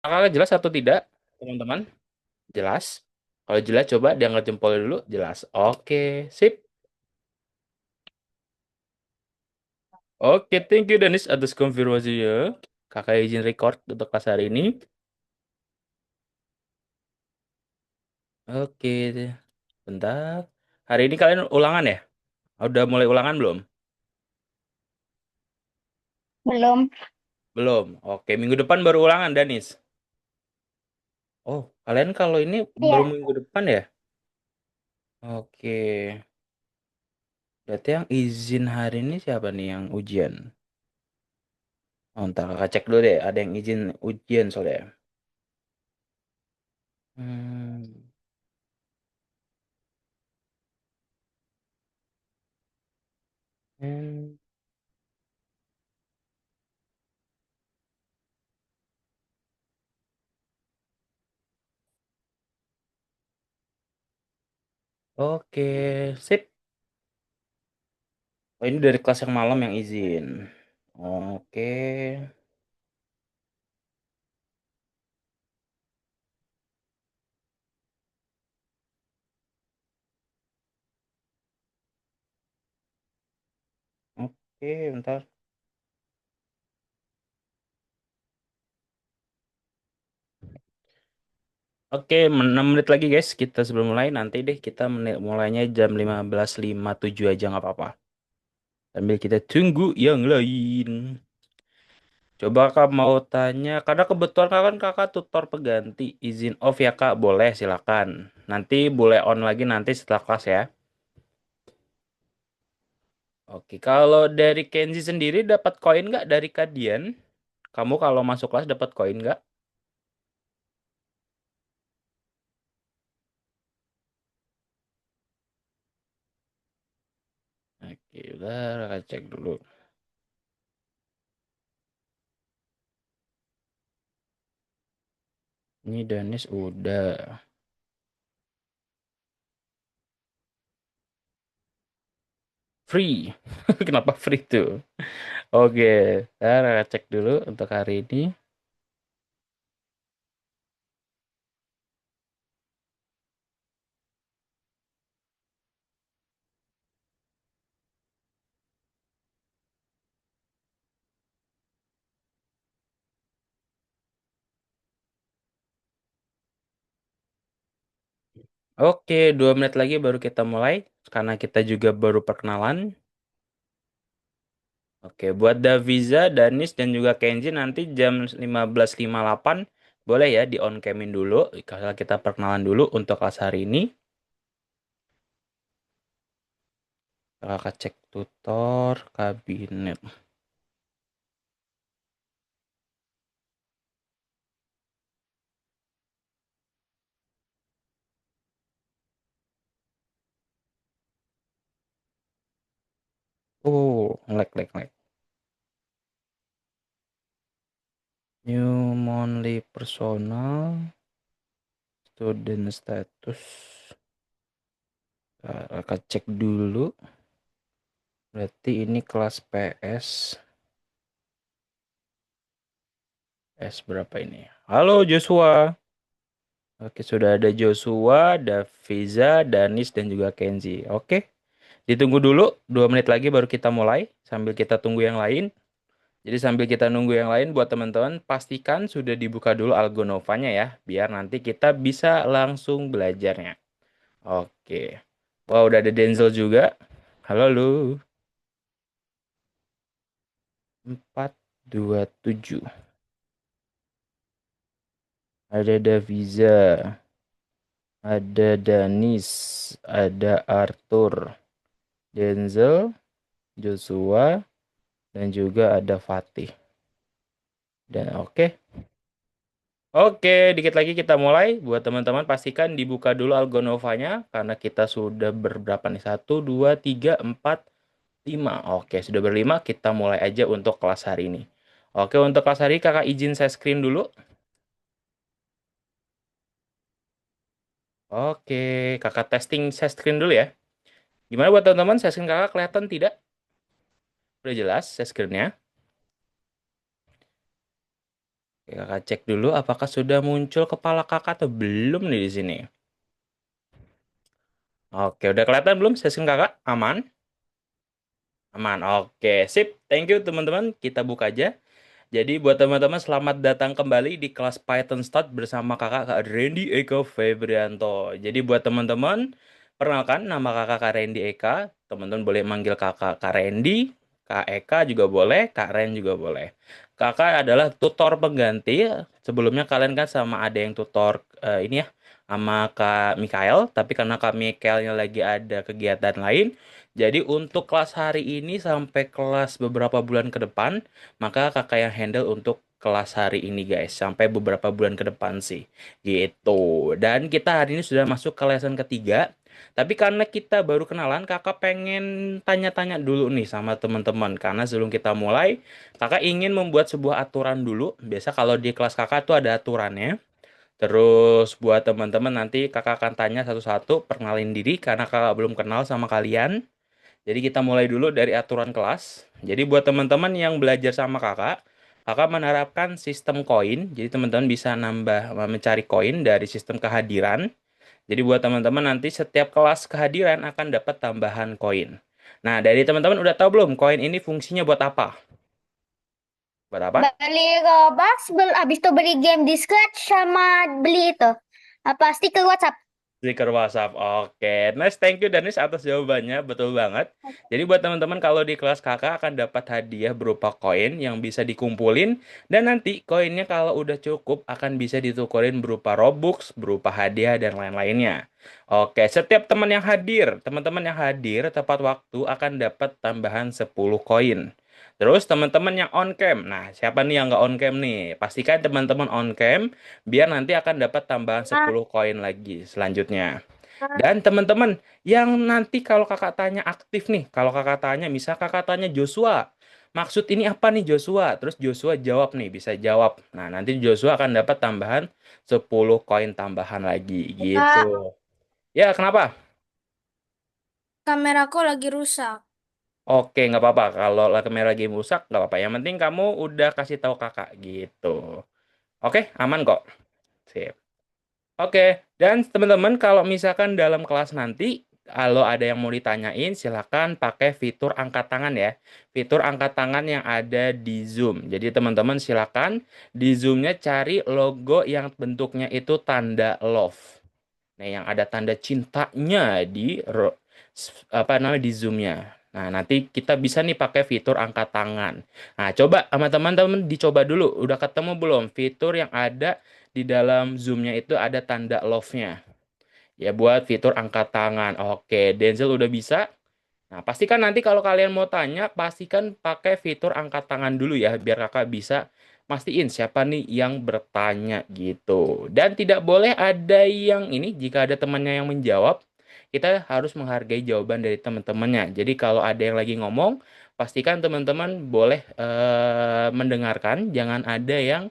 Kakak jelas atau tidak, teman-teman? Jelas. Kalau jelas, coba diangkat jempol dulu. Jelas. Oke, sip. Oke, thank you Danis atas konfirmasinya. Kakak izin record untuk kelas hari ini. Oke, bentar. Hari ini kalian ulangan ya? Udah mulai ulangan belum? Belum. Belum. Oke, minggu depan baru ulangan, Danis. Oh, kalian kalau ini baru Iya, minggu depan ya? Oke. Berarti yang izin hari ini siapa nih yang ujian? Oh, ntar kakak cek dulu deh. Ada yang izin ujian soalnya. Hmm. Hmm. Oke, sip. Oh, ini dari kelas yang malam yang izin. Oke. Oke, bentar. Oke, 6 menit lagi guys. Kita sebelum mulai nanti deh kita mulainya jam 15.57 aja nggak apa-apa. Sambil kita tunggu yang lain. Coba kak mau tanya, karena kebetulan kak kan kakak tutor pengganti. Izin off ya kak, boleh silakan. Nanti boleh on lagi nanti setelah kelas ya. Oke, kalau dari Kenzi sendiri dapat koin nggak dari Kadian? Kamu kalau masuk kelas dapat koin nggak? Oke, udah kakak cek dulu. Ini Danis udah free. Kenapa free tuh? Oke, ntar kakak cek dulu untuk hari ini. Oke, 2 menit lagi baru kita mulai. Karena kita juga baru perkenalan. Oke, buat Daviza, Danis, dan juga Kenji nanti jam 15.58 boleh ya di on camin dulu. Kalau kita perkenalan dulu untuk kelas hari ini. Kakak cek tutor, kabinet. Oh, lag. New monthly personal, student status. Kakak cek dulu. Berarti ini kelas PS. S berapa ini? Halo Joshua. Oke, sudah ada Joshua, Daviza, Danis, dan juga Kenzi. Oke, ditunggu dulu. 2 menit lagi baru kita mulai. Sambil kita tunggu yang lain. Jadi sambil kita nunggu yang lain buat teman-teman, pastikan sudah dibuka dulu Algonovanya ya. Biar nanti kita bisa langsung belajarnya. Oke. Wah, udah ada Denzel juga. Halo lu. 427. Ada Daviza. Ada Danis, ada Arthur, Denzel, Joshua, dan juga ada Fatih. Dan oke. Oke, dikit lagi kita mulai. Buat teman-teman pastikan dibuka dulu Algonovanya karena kita sudah berberapa nih? Satu, dua, tiga, empat, lima. Oke, sudah berlima. Kita mulai aja untuk kelas hari ini. Oke, untuk kelas hari ini kakak izin saya screen dulu. Oke, kakak testing saya screen dulu ya. Gimana buat teman-teman? Saya screen kakak kelihatan tidak? Udah jelas saya screennya. Kakak cek dulu apakah sudah muncul kepala kakak atau belum nih di sini. Oke, udah kelihatan belum session kakak? Aman? Aman. Oke, sip. Thank you teman-teman. Kita buka aja. Jadi buat teman-teman selamat datang kembali di kelas Python Start bersama kakak Kak Randy Eka Febrianto. Jadi buat teman-teman, perkenalkan nama kakak Kak Randy Eka. Teman-teman boleh manggil kakak Kak Randy, Kak Eka juga boleh, Kak Ren juga boleh. Kakak adalah tutor pengganti. Sebelumnya kalian kan sama ada yang tutor ini ya, sama Kak Mikael. Tapi karena Kak Mikaelnya lagi ada kegiatan lain, jadi untuk kelas hari ini sampai kelas beberapa bulan ke depan, maka kakak yang handle untuk kelas hari ini guys, sampai beberapa bulan ke depan sih. Gitu. Dan kita hari ini sudah masuk ke lesson ketiga. Tapi karena kita baru kenalan, kakak pengen tanya-tanya dulu nih sama teman-teman. Karena sebelum kita mulai, kakak ingin membuat sebuah aturan dulu. Biasa kalau di kelas kakak tuh ada aturannya. Terus buat teman-teman nanti kakak akan tanya satu-satu, perkenalin diri karena kakak belum kenal sama kalian. Jadi kita mulai dulu dari aturan kelas. Jadi buat teman-teman yang belajar sama kakak, kakak menerapkan sistem koin. Jadi teman-teman bisa nambah mencari koin dari sistem kehadiran. Jadi buat teman-teman nanti setiap kelas kehadiran akan dapat tambahan koin. Nah, dari teman-teman udah tahu belum koin ini fungsinya buat apa? Buat apa? Beli Robux, abis itu beli game di Scratch sama beli itu. Apa stiker WhatsApp? Stiker WhatsApp. Oke, nice. Thank you Danis atas jawabannya. Betul banget. Jadi buat teman-teman kalau di kelas kakak akan dapat hadiah berupa koin yang bisa dikumpulin. Dan nanti koinnya kalau udah cukup akan bisa ditukerin berupa Robux, berupa hadiah, dan lain-lainnya. Oke, setiap teman-teman yang hadir tepat waktu akan dapat tambahan 10 koin. Terus teman-teman yang on cam. Nah, siapa nih yang nggak on cam nih? Pastikan teman-teman on cam biar nanti akan dapat tambahan Ah, 10 koin lagi selanjutnya. Dan teman-teman yang nanti kalau kakak tanya aktif nih, kalau kakak tanya, misal kakak tanya Joshua, maksud ini apa nih Joshua? Terus Joshua jawab nih, bisa jawab. Nah, nanti Joshua akan dapat tambahan 10 koin tambahan lagi Kak, gitu. Ya, kenapa? kameraku lagi rusak. Oke, nggak apa-apa. Kalau kamera lagi rusak, nggak apa-apa. Yang penting kamu udah kasih tahu kakak gitu. Oke, aman kok. Sip. Oke, dan teman-teman kalau misalkan dalam kelas nanti, kalau ada yang mau ditanyain, silakan pakai fitur angkat tangan ya. Fitur angkat tangan yang ada di Zoom. Jadi teman-teman silakan di Zoom-nya cari logo yang bentuknya itu tanda love. Nah, yang ada tanda cintanya di apa namanya di Zoom-nya. Nah, nanti kita bisa nih pakai fitur angkat tangan. Nah, coba sama teman-teman dicoba dulu. Udah ketemu belum fitur yang ada di dalam Zoom-nya itu ada tanda love-nya. Ya, buat fitur angkat tangan. Oke, Denzel udah bisa. Nah, pastikan nanti kalau kalian mau tanya, pastikan pakai fitur angkat tangan dulu ya, biar kakak bisa mastiin siapa nih yang bertanya gitu. Dan tidak boleh ada yang ini, jika ada temannya yang menjawab, kita harus menghargai jawaban dari teman-temannya. Jadi kalau ada yang lagi ngomong, pastikan teman-teman boleh mendengarkan, jangan ada yang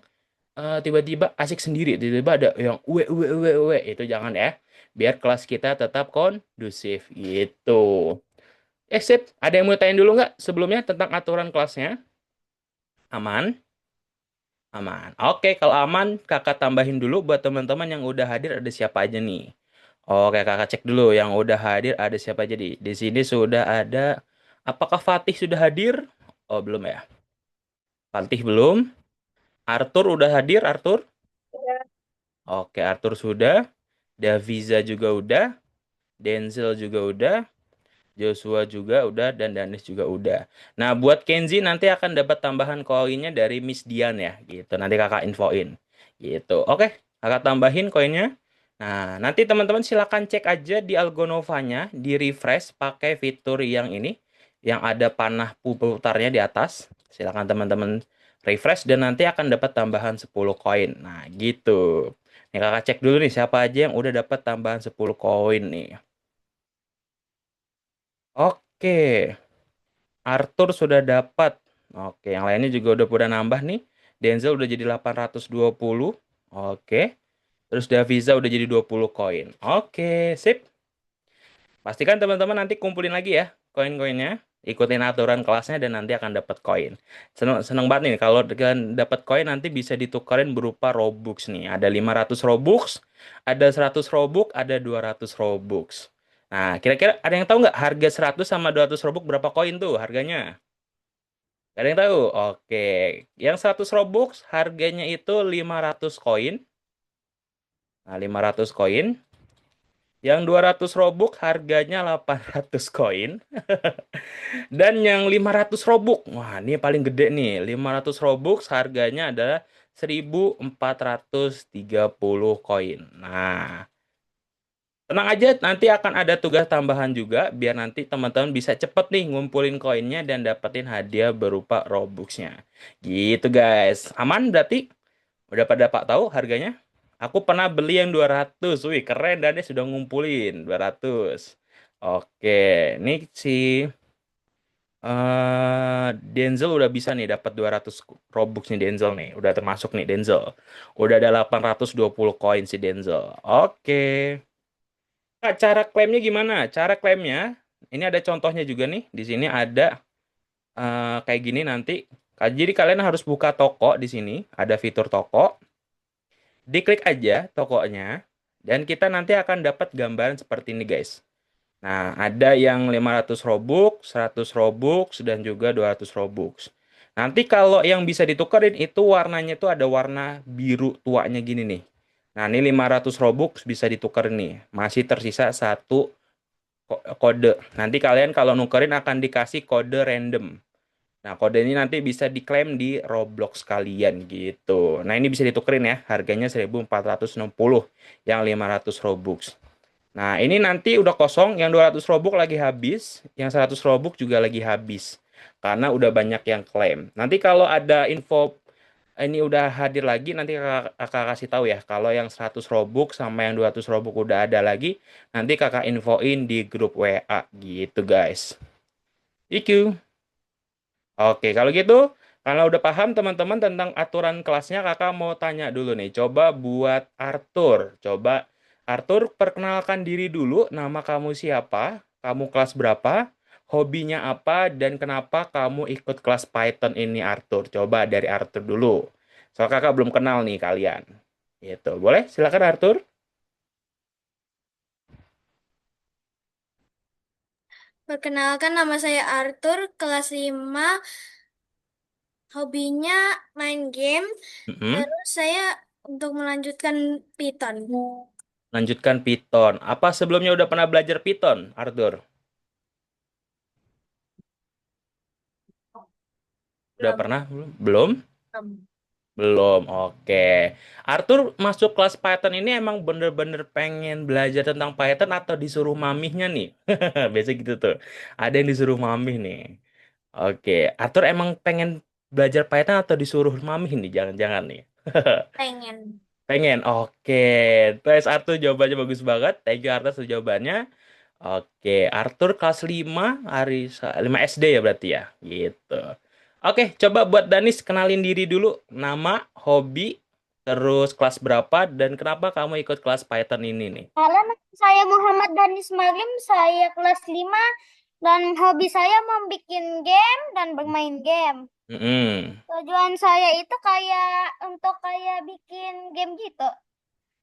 tiba-tiba asik sendiri, tiba-tiba ada yang uwe, itu jangan ya. Biar kelas kita tetap kondusif gitu. Sip. Ada yang mau tanya dulu nggak sebelumnya tentang aturan kelasnya? Aman? Aman. Oke, kalau aman, kakak tambahin dulu buat teman-teman yang udah hadir ada siapa aja nih. Oke, kakak cek dulu yang udah hadir ada siapa aja di sini sudah ada. Apakah Fatih sudah hadir? Oh, belum ya. Fatih belum. Arthur udah hadir, Arthur? Oke, Arthur sudah. Daviza juga udah. Denzel juga udah. Joshua juga udah dan Danis juga udah. Nah, buat Kenzi nanti akan dapat tambahan koinnya dari Miss Dian ya, gitu. Nanti kakak infoin. Gitu. Oke, kakak tambahin koinnya. Nah, nanti teman-teman silakan cek aja di Algonovanya, di refresh pakai fitur yang ini, yang ada panah putarnya di atas. Silakan teman-teman refresh dan nanti akan dapat tambahan 10 koin. Nah, gitu. Nih kakak cek dulu nih siapa aja yang udah dapat tambahan 10 koin nih. Oke. Arthur sudah dapat. Oke, yang lainnya juga udah pada nambah nih. Denzel udah jadi 820. Oke. Terus Daviza udah jadi 20 koin. Oke, sip. Pastikan teman-teman nanti kumpulin lagi ya koin-koinnya. Ikutin aturan kelasnya dan nanti akan dapat koin. Seneng, seneng banget nih kalau kalian dapat koin nanti bisa ditukarin berupa Robux nih. Ada 500 Robux, ada 100 Robux, ada 200 Robux. Nah, kira-kira ada yang tahu nggak harga 100 sama 200 Robux berapa koin tuh harganya? Ada yang tahu? Oke. Yang 100 Robux harganya itu 500 koin. Nah, 500 koin. Yang 200 Robux harganya 800 koin. Dan yang 500 Robux, wah ini paling gede nih. 500 Robux harganya adalah 1.430 koin. Nah, tenang aja, nanti akan ada tugas tambahan juga biar nanti teman-teman bisa cepet nih ngumpulin koinnya dan dapetin hadiah berupa Robuxnya. Gitu guys. Aman berarti? Udah pada Pak tahu harganya? Aku pernah beli yang 200. Wih, keren dan dia sudah ngumpulin 200. Oke, ini si Denzel udah bisa nih dapat 200 Robux nih Denzel nih. Udah termasuk nih Denzel. Udah ada 820 koin si Denzel. Oke. Kak, cara klaimnya gimana? Cara klaimnya, ini ada contohnya juga nih. Di sini ada kayak gini nanti. Jadi kalian harus buka toko di sini. Ada fitur toko. Diklik aja tokonya. Dan kita nanti akan dapat gambaran seperti ini guys. Nah, ada yang 500 Robux, 100 Robux, dan juga 200 Robux. Nanti kalau yang bisa ditukerin itu warnanya itu ada warna biru tuanya gini nih. Nah, ini 500 Robux bisa ditukerin nih. Masih tersisa satu kode. Nanti kalian kalau nukerin akan dikasih kode random. Nah, kode ini nanti bisa diklaim di Roblox kalian gitu. Nah, ini bisa ditukerin ya. Harganya 1.460 yang 500 Robux. Nah, ini nanti udah kosong, yang 200 robuk lagi habis, yang 100 robuk juga lagi habis. Karena udah banyak yang klaim. Nanti kalau ada info ini udah hadir lagi, nanti kakak kasih tahu ya. Kalau yang 100 robuk sama yang 200 robuk udah ada lagi, nanti kakak infoin di grup WA gitu guys. Thank you. Oke, kalau gitu, karena udah paham teman-teman tentang aturan kelasnya, kakak mau tanya dulu nih. Coba buat Arthur. Coba Arthur perkenalkan diri dulu, nama kamu siapa, kamu kelas berapa, hobinya apa, dan kenapa kamu ikut kelas Python ini Arthur. Coba dari Arthur dulu. Soal kakak belum kenal nih kalian. Gitu. Boleh? Silakan Arthur. Perkenalkan, nama saya Arthur, kelas 5. Hobinya main game. Mm-mm. Terus saya untuk melanjutkan Python. Lanjutkan Python. Apa sebelumnya udah pernah belajar Python, Arthur? Udah Belum. pernah? Belum? Belum. Belum, oke. Arthur masuk kelas Python ini emang bener-bener pengen belajar tentang Python atau disuruh mamihnya nih? Biasa gitu tuh. Ada yang disuruh mamih nih. Oke, Arthur emang pengen belajar Python atau disuruh mamih nih? Jangan-jangan nih. Pengen. Pengen, oke. Terus Arthur jawabannya bagus banget. Thank you Arthur atas jawabannya. Oke, Arthur kelas 5 5 SD ya berarti ya. Gitu. Oke, coba buat Danis kenalin diri dulu. Nama, hobi, terus kelas berapa, dan kenapa kamu ikut kelas Python ini nih? Halo, saya Muhammad Danis Maglim, saya kelas 5 dan hobi saya membuat game dan bermain game. Mm-mm. Tujuan saya itu kayak bikin game gitu.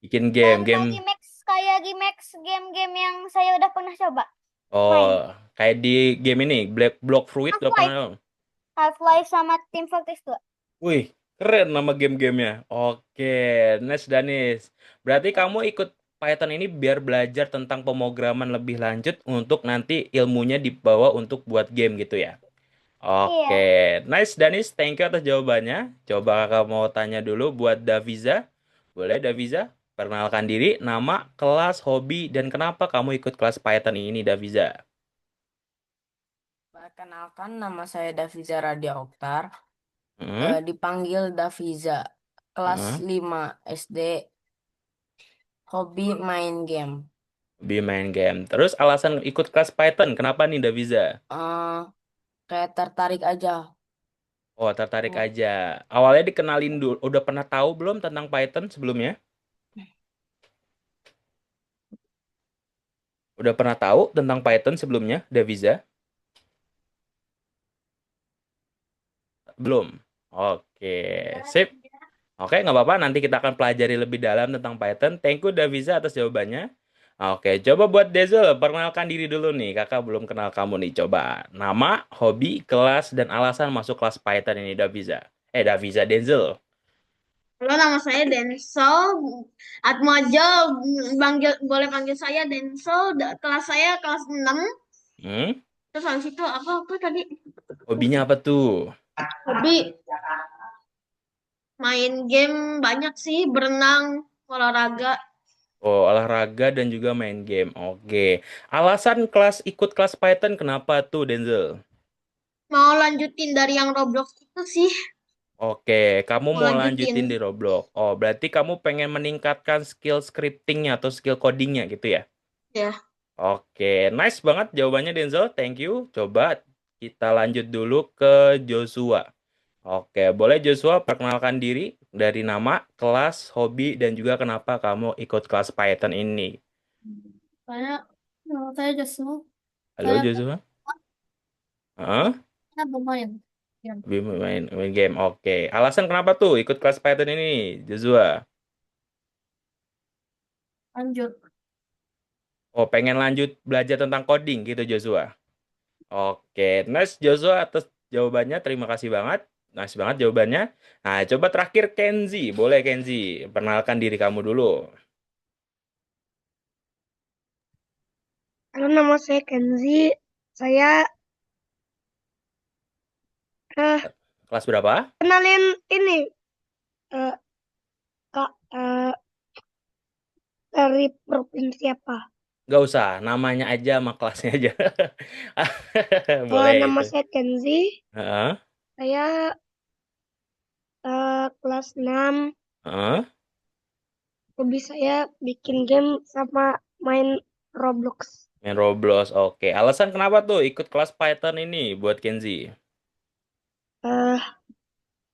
Bikin Dan game. Gimex game-game yang saya udah pernah coba Oh, main. kayak di game ini, Black Block Fruit udah pernah Half-Life, dong? Half-Life sama Team Fortress 2. Wih, keren nama game-gamenya. Oke, Nes Danis. Berarti kamu ikut Python ini biar belajar tentang pemrograman lebih lanjut untuk nanti ilmunya dibawa untuk buat game gitu ya. Oke, Iya. nice Danis. Thank you atas jawabannya. Coba kakak mau tanya dulu buat Daviza. Boleh Daviza? Perkenalkan diri, nama, kelas, hobi, dan kenapa kamu ikut kelas Python ini Daviza? Perkenalkan, nama saya Daviza Radia Oktar, Hmm? dipanggil Daviza, kelas Hmm? 5 SD, hobi main game. Hobi main game. Terus alasan ikut kelas Python, kenapa nih Daviza? Eh, Kayak tertarik aja. Oh, tertarik Oh, aja. Awalnya dikenalin dulu, udah pernah tahu belum tentang Python sebelumnya? Udah pernah tahu tentang Python sebelumnya, Daviza? Belum. Oke, sip. Oke, nggak apa-apa. Nanti kita akan pelajari lebih dalam tentang Python. Thank you, Daviza, atas jawabannya. Oke, coba buat Denzel, perkenalkan diri dulu nih. Kakak belum kenal kamu nih. Coba nama, hobi, kelas, dan alasan masuk kelas Python ini, Daviza. Daviza, Denzel. Halo, nama saya Denso Atmaja. Boleh panggil saya Denso. Kelas saya kelas 6. Hmm? Terus habis itu apa tadi? Hobinya apa tuh? Hobi main game banyak sih, berenang, olahraga. Oh, olahraga dan juga main game. Oke. Alasan ikut kelas Python kenapa tuh, Denzel? Mau lanjutin dari yang Roblox itu sih. Oke, kamu Mau mau lanjutin. lanjutin di Roblox. Oh, berarti kamu pengen meningkatkan skill scriptingnya atau skill codingnya gitu ya? Ya. Oke, nice banget jawabannya Denzel. Thank you. Coba kita lanjut dulu ke Joshua. Oke, boleh Joshua perkenalkan diri dari nama, kelas, hobi, dan juga kenapa kamu ikut kelas Python ini. Saya Joshua. Halo Joshua. Hah? Saya bermain. Hobi main game. Oke, alasan kenapa tuh ikut kelas Python ini, Joshua? Lanjut. Oh, pengen lanjut belajar tentang coding gitu Joshua. Oke, nice Joshua atas jawabannya. Terima kasih banget. Nice banget jawabannya. Nah, coba terakhir Kenzi. Boleh Kenzi, perkenalkan diri kamu dulu. Halo, nama saya Kenzi. Saya Kelas berapa? kenalin ini eh, Kak dari provinsi apa? Gak usah, namanya aja sama kelasnya aja. Boleh Nama itu. saya Kenzi. Heeh, Saya kelas 6. heeh. Hobi saya bikin game sama main Roblox. Main Roblox. Oke, alasan kenapa tuh ikut kelas Python ini buat Kenzi? eh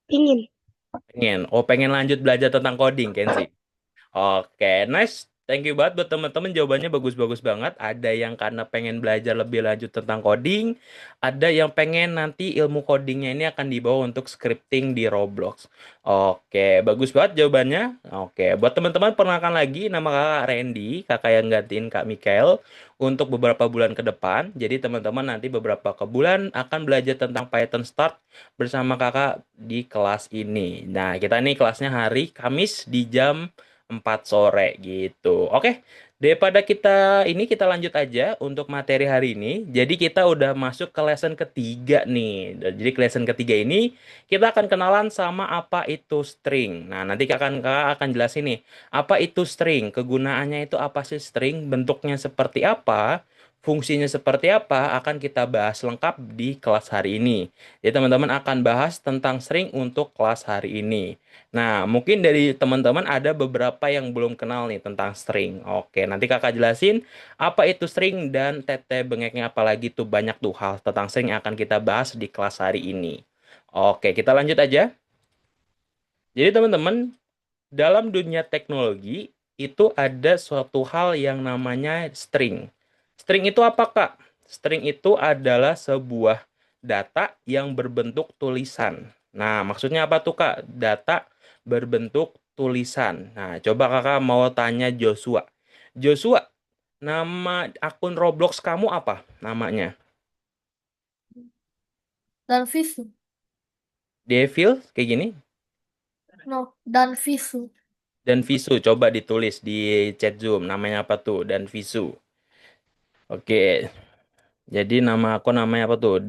Ingin. Pengen lanjut belajar tentang coding, Kenzi. Oke, nice. Thank you banget buat teman-teman. Jawabannya bagus-bagus banget. Ada yang karena pengen belajar lebih lanjut tentang coding. Ada yang pengen nanti ilmu codingnya ini akan dibawa untuk scripting di Roblox. Oke, bagus banget jawabannya. Oke, buat teman-teman perkenalkan lagi. Nama kakak Randy. Kakak yang gantiin Kak Mikael untuk beberapa bulan ke depan. Jadi teman-teman nanti beberapa ke bulan akan belajar tentang Python Start bersama kakak di kelas ini. Nah, kita ini kelasnya hari Kamis di jam 4 sore gitu. Oke, daripada kita lanjut aja untuk materi hari ini. Jadi kita udah masuk ke lesson ketiga nih. Jadi ke lesson ketiga ini kita akan kenalan sama apa itu string. Nah, nanti kakak akan jelasin nih, apa itu string, kegunaannya itu apa sih string, bentuknya seperti apa, fungsinya seperti apa, akan kita bahas lengkap di kelas hari ini. Jadi teman-teman akan bahas tentang string untuk kelas hari ini. Nah, mungkin dari teman-teman ada beberapa yang belum kenal nih tentang string. Oke, nanti kakak jelasin apa itu string dan tete bengeknya, apalagi tuh banyak tuh hal tentang string yang akan kita bahas di kelas hari ini. Oke, kita lanjut aja. Jadi teman-teman, dalam dunia teknologi itu ada suatu hal yang namanya string. String itu apa, Kak? String itu adalah sebuah data yang berbentuk tulisan. Nah, maksudnya apa tuh, Kak? Data berbentuk tulisan. Nah, coba Kakak mau tanya Joshua. Joshua, nama akun Roblox kamu apa namanya? Dan Visu. Devil kayak gini? No, dan Visu. Dan Visu, coba ditulis di chat Zoom. Namanya apa tuh? Dan Visu. Oke, jadi nama aku namanya apa tuh?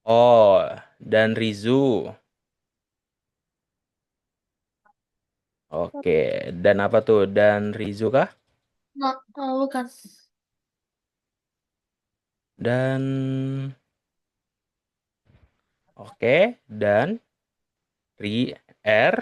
Oh, dan Rizu. Oke, dan apa tuh? Dan Rizu kah? No, bukan. Dan oke, dan R.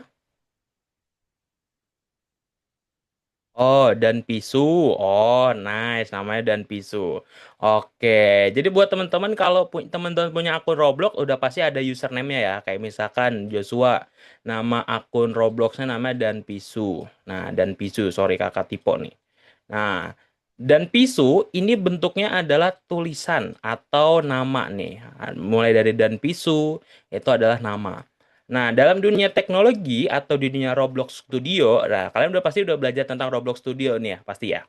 Oh, dan Pisu. Oh, nice. Namanya dan Pisu. Oke. Jadi buat teman-teman kalau teman-teman punya akun Roblox udah pasti ada username-nya ya. Kayak misalkan Joshua. Nama akun Roblox-nya namanya dan Pisu. Nah, dan Pisu. Sorry kakak tipe nih. Nah, Dan pisu ini bentuknya adalah tulisan atau nama nih. Mulai dari dan pisu itu adalah nama. Nah, dalam dunia teknologi atau di dunia Roblox Studio, nah kalian pasti udah belajar tentang Roblox Studio nih ya, pasti ya.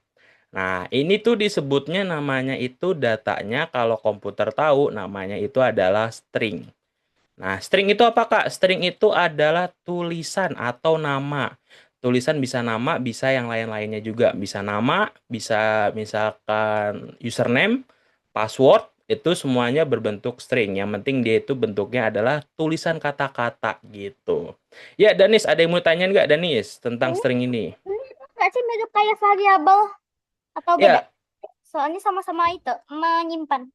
Nah, ini tuh disebutnya namanya itu datanya kalau komputer tahu namanya itu adalah string. Nah, string itu apa, Kak? String itu adalah tulisan atau nama. Tulisan bisa nama, bisa yang lain-lainnya juga. Bisa nama, bisa misalkan username, password, itu semuanya berbentuk string. Yang penting dia itu bentuknya adalah tulisan kata-kata gitu. Ya, Danis, ada yang mau tanya nggak, Danis, tentang Ini string ini? nggak sih mirip kayak variabel atau beda? Ya, Soalnya sama-sama itu menyimpan.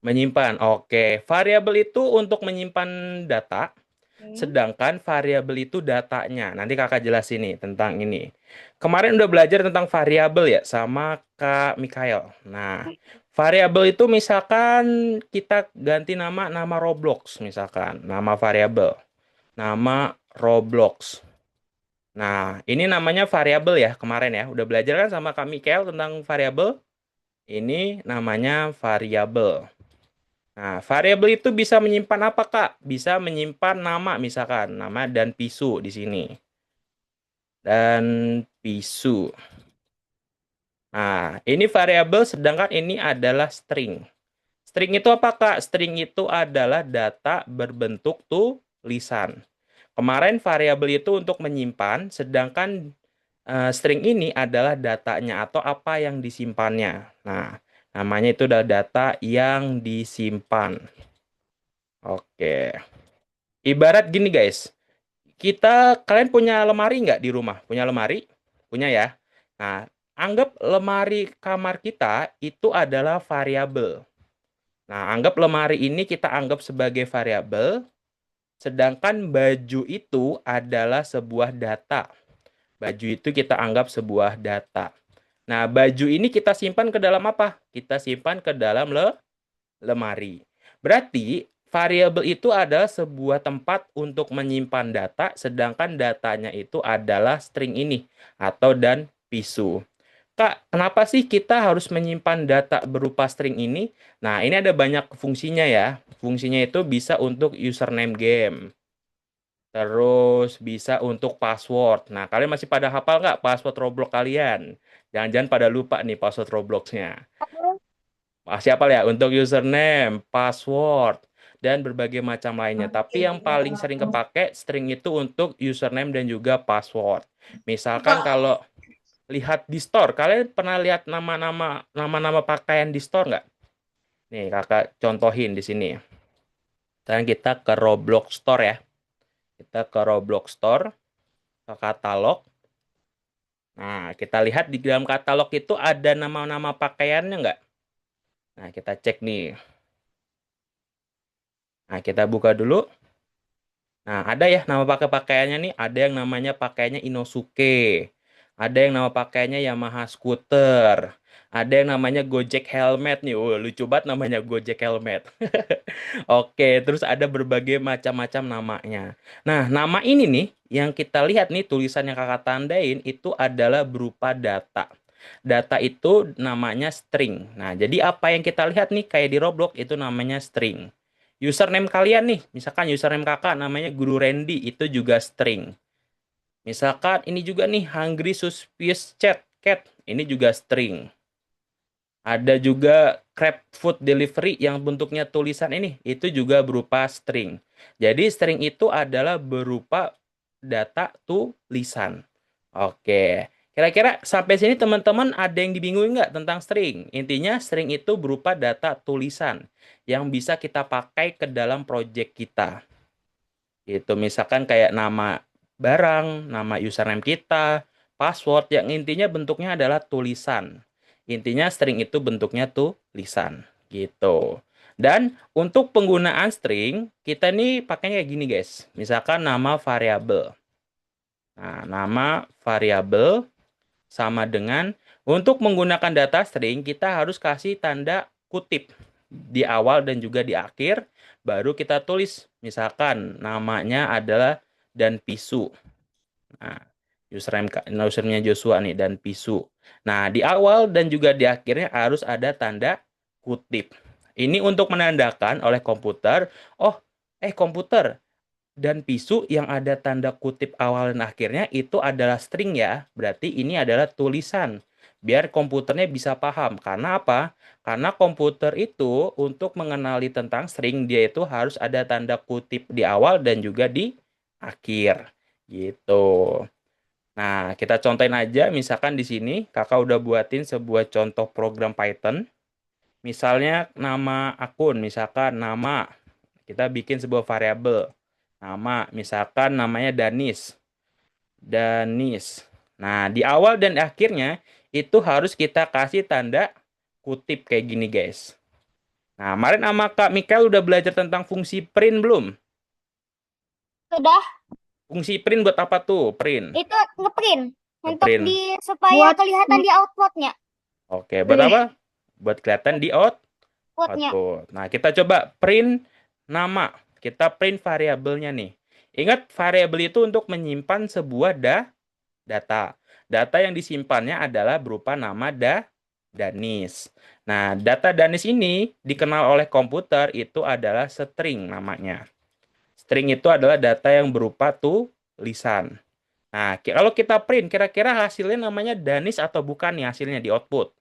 menyimpan. Oke, variabel itu untuk menyimpan data. Hmm. Sedangkan variabel itu datanya. Nanti kakak jelasin nih tentang ini. Kemarin udah belajar tentang variabel ya sama Kak Mikael. Nah, variabel itu misalkan kita ganti nama Roblox misalkan. Nama variabel. Nama Roblox. Nah, ini namanya variabel ya kemarin ya. Udah belajar kan sama Kak Mikael tentang variabel? Ini namanya variabel. Nah, variabel itu bisa menyimpan apa, Kak? Bisa menyimpan nama, misalkan. Nama dan pisu di sini. Dan pisu. Nah, ini variabel, sedangkan ini adalah string. String itu apa, Kak? String itu adalah data berbentuk tulisan. Kemarin variabel itu untuk menyimpan, sedangkan string ini adalah datanya atau apa yang disimpannya. Nah, namanya itu adalah data yang disimpan. Oke. Ibarat gini guys, kalian punya lemari nggak di rumah? Punya lemari? Punya ya? Nah, anggap lemari kamar kita itu adalah variabel. Nah, anggap lemari ini kita anggap sebagai variabel, sedangkan baju itu adalah sebuah data. Baju itu kita anggap sebuah data. Nah, baju ini kita simpan ke dalam apa? Kita simpan ke dalam lemari. Berarti variabel itu adalah sebuah tempat untuk menyimpan data, sedangkan datanya itu adalah string ini atau dan pisu. Kak, kenapa sih kita harus menyimpan data berupa string ini? Nah, ini ada banyak fungsinya ya. Fungsinya itu bisa untuk username game. Terus bisa untuk password. Nah, kalian masih pada hafal nggak password Roblox kalian? Jangan-jangan pada lupa nih password Robloxnya. Siapa ya untuk username, password, dan berbagai macam lainnya. Tapi yang paling sering kepake string itu untuk username dan juga password. Misalkan kalau lihat di store, kalian pernah lihat nama-nama pakaian di store nggak? Nih kakak contohin di sini. Sekarang kita ke Roblox Store ya. Kita ke Roblox Store, ke katalog. Nah, kita lihat di dalam katalog itu ada nama-nama pakaiannya nggak? Nah, kita cek nih. Nah, kita buka dulu. Nah, ada ya nama pakaiannya nih. Ada yang namanya pakaiannya Inosuke. Ada yang nama pakaiannya Yamaha Scooter. Ada yang namanya Gojek Helmet nih. Lucu banget namanya Gojek Helmet. Oke, terus ada berbagai macam-macam namanya. Nah, nama ini nih yang kita lihat nih tulisan yang kakak tandain itu adalah berupa data. Data itu namanya string. Nah, jadi apa yang kita lihat nih kayak di Roblox itu namanya string. Username kalian nih, misalkan username kakak namanya Guru Randy, itu juga string. Misalkan ini juga nih, Hungry Suspicious Cat, ini juga string. Ada juga Crab Food Delivery yang bentuknya tulisan ini, itu juga berupa string. Jadi string itu adalah berupa data tulisan. Oke, kira-kira sampai sini teman-teman ada yang dibingungin nggak tentang string? Intinya string itu berupa data tulisan yang bisa kita pakai ke dalam project kita. Itu misalkan kayak nama barang, nama username kita, password yang intinya bentuknya adalah tulisan. Intinya string itu bentuknya tulisan gitu. Dan untuk penggunaan string, kita nih pakainya kayak gini guys. Misalkan nama variabel. Nah, nama variabel sama dengan untuk menggunakan data string kita harus kasih tanda kutip di awal dan juga di akhir baru kita tulis misalkan namanya adalah dan pisu. Nah, username-nya Joshua nih dan Pisu. Nah, di awal dan juga di akhirnya harus ada tanda kutip. Ini untuk menandakan oleh komputer, komputer dan Pisu yang ada tanda kutip awal dan akhirnya itu adalah string ya. Berarti ini adalah tulisan. Biar komputernya bisa paham. Karena apa? Karena komputer itu untuk mengenali tentang string, dia itu harus ada tanda kutip di awal dan juga di akhir. Gitu. Nah, kita contohin aja, misalkan di sini kakak udah buatin sebuah contoh program Python. Misalnya nama akun, misalkan nama, kita bikin sebuah variabel. Nama, misalkan namanya Danis. Danis. Nah, di awal dan akhirnya itu harus kita kasih tanda kutip kayak gini, guys. Nah, kemarin sama Kak Mikael udah belajar tentang fungsi print belum? Sudah, Fungsi print buat apa tuh, print? itu ngeprint untuk Ngeprint. supaya Buat kelihatan di outputnya. Oke, buat apa? Buat kelihatan di Outputnya. output. Nah, kita coba print nama. Kita print variabelnya nih. Ingat, variabel itu untuk menyimpan sebuah data. Data yang disimpannya adalah berupa nama Danis. Nah, data Danis ini dikenal oleh komputer itu adalah string namanya. String itu adalah data yang berupa tulisan. Nah, kalau kita print, kira-kira hasilnya namanya Danis atau bukan nih hasilnya di output?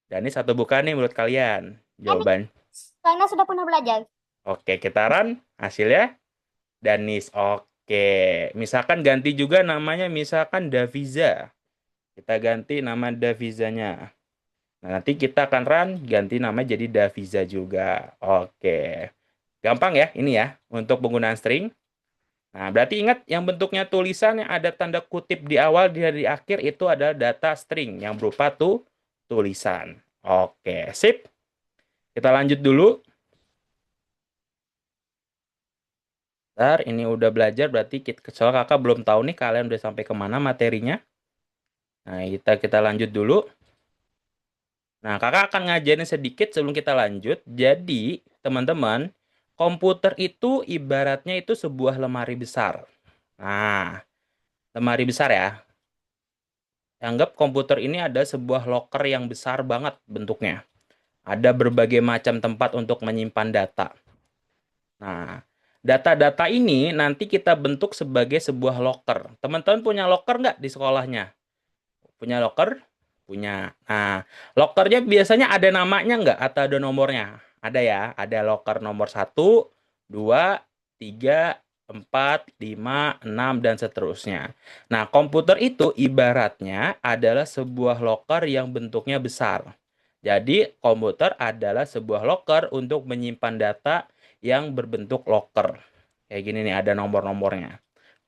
Danis atau bukan nih menurut kalian? Jawaban. Karena sudah pernah belajar. Oke, kita run. Hasilnya Danis. Oke. Misalkan ganti juga namanya, misalkan Daviza. Kita ganti nama Davizanya. Nah, nanti kita akan run, ganti nama jadi Daviza juga. Oke. Gampang ya ini ya, untuk penggunaan string. Nah, berarti ingat yang bentuknya tulisan yang ada tanda kutip di awal dan di akhir itu adalah data string yang berupa tulisan. Oke, sip. Kita lanjut dulu. Bentar, ini udah belajar berarti soal kakak belum tahu nih kalian udah sampai kemana materinya. Nah, kita lanjut dulu. Nah, kakak akan ngajarin sedikit sebelum kita lanjut. Jadi, teman-teman, komputer itu ibaratnya itu sebuah lemari besar. Nah, lemari besar ya. Anggap komputer ini ada sebuah loker yang besar banget bentuknya. Ada berbagai macam tempat untuk menyimpan data. Nah, data-data ini nanti kita bentuk sebagai sebuah loker. Teman-teman punya loker nggak di sekolahnya? Punya loker? Punya. Nah, lokernya biasanya ada namanya nggak atau ada nomornya? Ada ya, ada loker nomor 1, 2, 3, 4, 5, 6, dan seterusnya. Nah, komputer itu ibaratnya adalah sebuah loker yang bentuknya besar. Jadi, komputer adalah sebuah loker untuk menyimpan data yang berbentuk loker. Kayak gini nih, ada nomor-nomornya.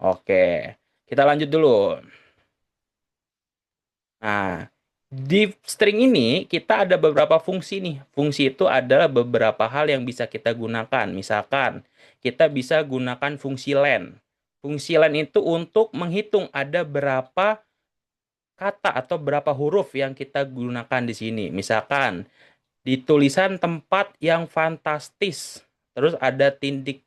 Oke, kita lanjut dulu. Nah, di string ini kita ada beberapa fungsi nih. Fungsi itu adalah beberapa hal yang bisa kita gunakan. Misalkan, kita bisa gunakan fungsi len. Fungsi len itu untuk menghitung ada berapa kata atau berapa huruf yang kita gunakan di sini. Misalkan, di tulisan tempat yang fantastis. Terus ada titik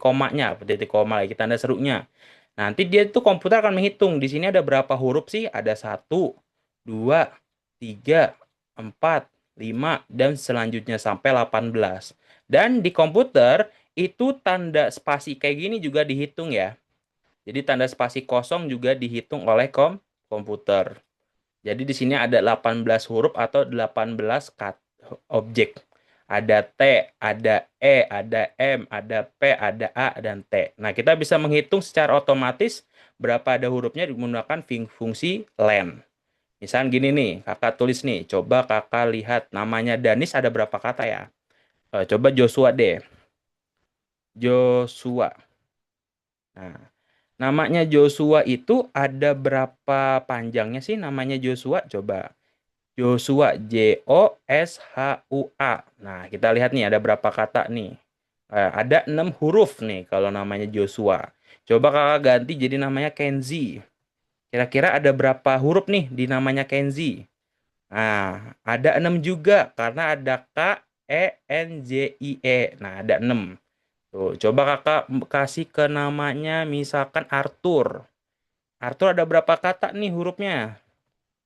komanya, titik koma lagi tanda serunya. Nanti dia itu komputer akan menghitung. Di sini ada berapa huruf sih? Ada 1, 2, 3, 4, 5, dan selanjutnya sampai 18. Dan di komputer, itu tanda spasi kayak gini juga dihitung ya. Jadi tanda spasi kosong juga dihitung oleh komputer. Jadi di sini ada 18 huruf atau 18 objek. Ada T, ada E, ada M, ada P, ada A, dan T. Nah, kita bisa menghitung secara otomatis berapa ada hurufnya menggunakan fungsi len. Misalnya gini nih, kakak tulis nih. Coba kakak lihat namanya Danis ada berapa kata ya? Coba Joshua deh. Joshua. Nah, namanya Joshua itu ada berapa panjangnya sih namanya Joshua? Coba. Joshua, Joshua. Nah, kita lihat nih ada berapa kata nih. Ada 6 huruf nih kalau namanya Joshua. Coba kakak ganti jadi namanya Kenzi. Kira-kira ada berapa huruf nih di namanya Kenzi? Nah, ada 6 juga karena ada Kenzie. Nah, ada 6. Tuh, coba kakak kasih ke namanya misalkan Arthur. Arthur ada berapa kata nih hurufnya?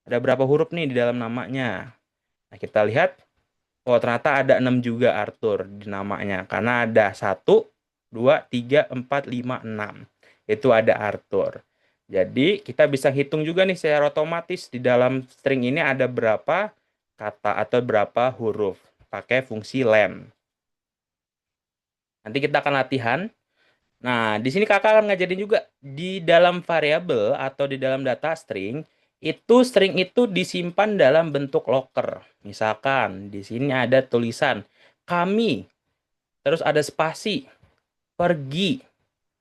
Ada berapa huruf nih di dalam namanya? Nah, kita lihat. Oh, ternyata ada 6 juga Arthur di namanya. Karena ada 1, 2, 3, 4, 5, 6. Itu ada Arthur. Jadi, kita bisa hitung juga nih secara otomatis di dalam string ini ada berapa kata atau berapa huruf. Pakai fungsi len. Nanti kita akan latihan. Nah, di sini kakak akan ngajarin juga di dalam variabel atau di dalam data string itu disimpan dalam bentuk locker. Misalkan di sini ada tulisan kami, terus ada spasi, pergi,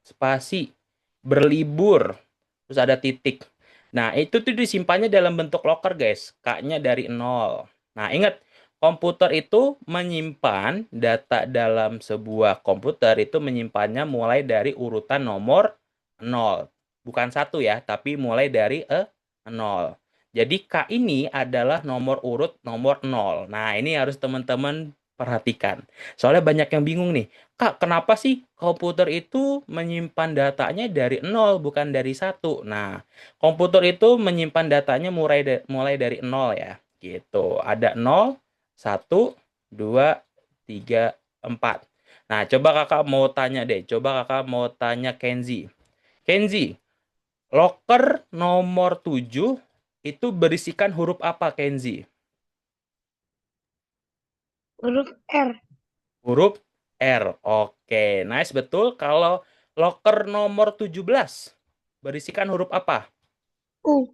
spasi, berlibur, terus ada titik. Nah, itu tuh disimpannya dalam bentuk locker, guys. K-nya dari 0. Nah, ingat, komputer itu menyimpan data dalam sebuah komputer itu menyimpannya mulai dari urutan nomor 0. Bukan 1 ya, tapi mulai dari 0. Jadi K ini adalah nomor urut nomor 0. Nah, ini harus teman-teman perhatikan. Soalnya banyak yang bingung nih. Kak, kenapa sih komputer itu menyimpan datanya dari 0 bukan dari 1? Nah, komputer itu menyimpan datanya mulai dari 0 ya. Gitu. Ada 0, 1, 2, 3, 4. Nah, coba kakak mau tanya deh. Coba kakak mau tanya Kenzi. Kenzi, loker nomor 7 itu berisikan huruf apa, Kenzi? Huruf R. Huruf R. Oke, nice, betul. Kalau loker nomor 17 berisikan huruf apa? U.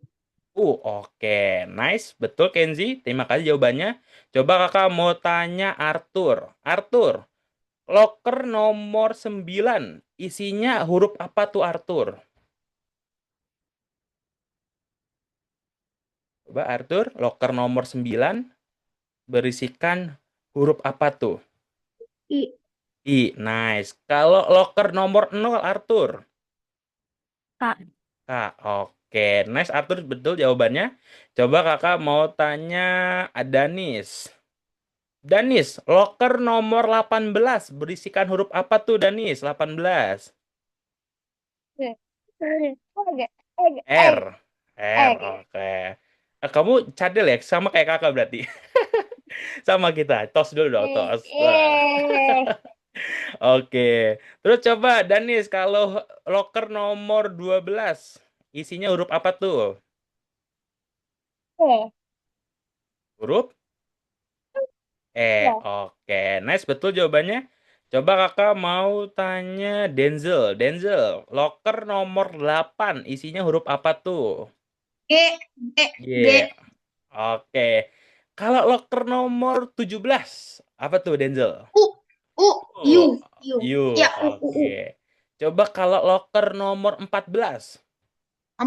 Oke, nice, betul Kenzi. Terima kasih jawabannya. Coba kakak mau tanya Arthur. Arthur, loker nomor 9 isinya huruf apa tuh Arthur? Coba Arthur, loker nomor 9 berisikan huruf apa tuh? I. I, nice. Kalau loker nomor 0 Arthur? K. Oke, nice Arthur, betul jawabannya. Coba kakak mau tanya Danis. Danis, loker nomor 18 berisikan huruf apa tuh Danis? 18. R. R, oke. Kamu cadel ya? Sama kayak kakak berarti. Sama kita. Tos dulu dong, tos. Oke. Terus coba Danis, kalau loker nomor 12 isinya huruf apa tuh? Huruf Ya. Oke. Nice, betul jawabannya. Coba kakak mau tanya Denzel. Denzel, loker nomor 8 isinya huruf apa tuh? G. G. G. G. Oke. Kalau loker nomor 17 apa tuh Denzel? U. U. U. U. U. Ya, U. U. U. Oke. Coba kalau loker nomor 14. 14.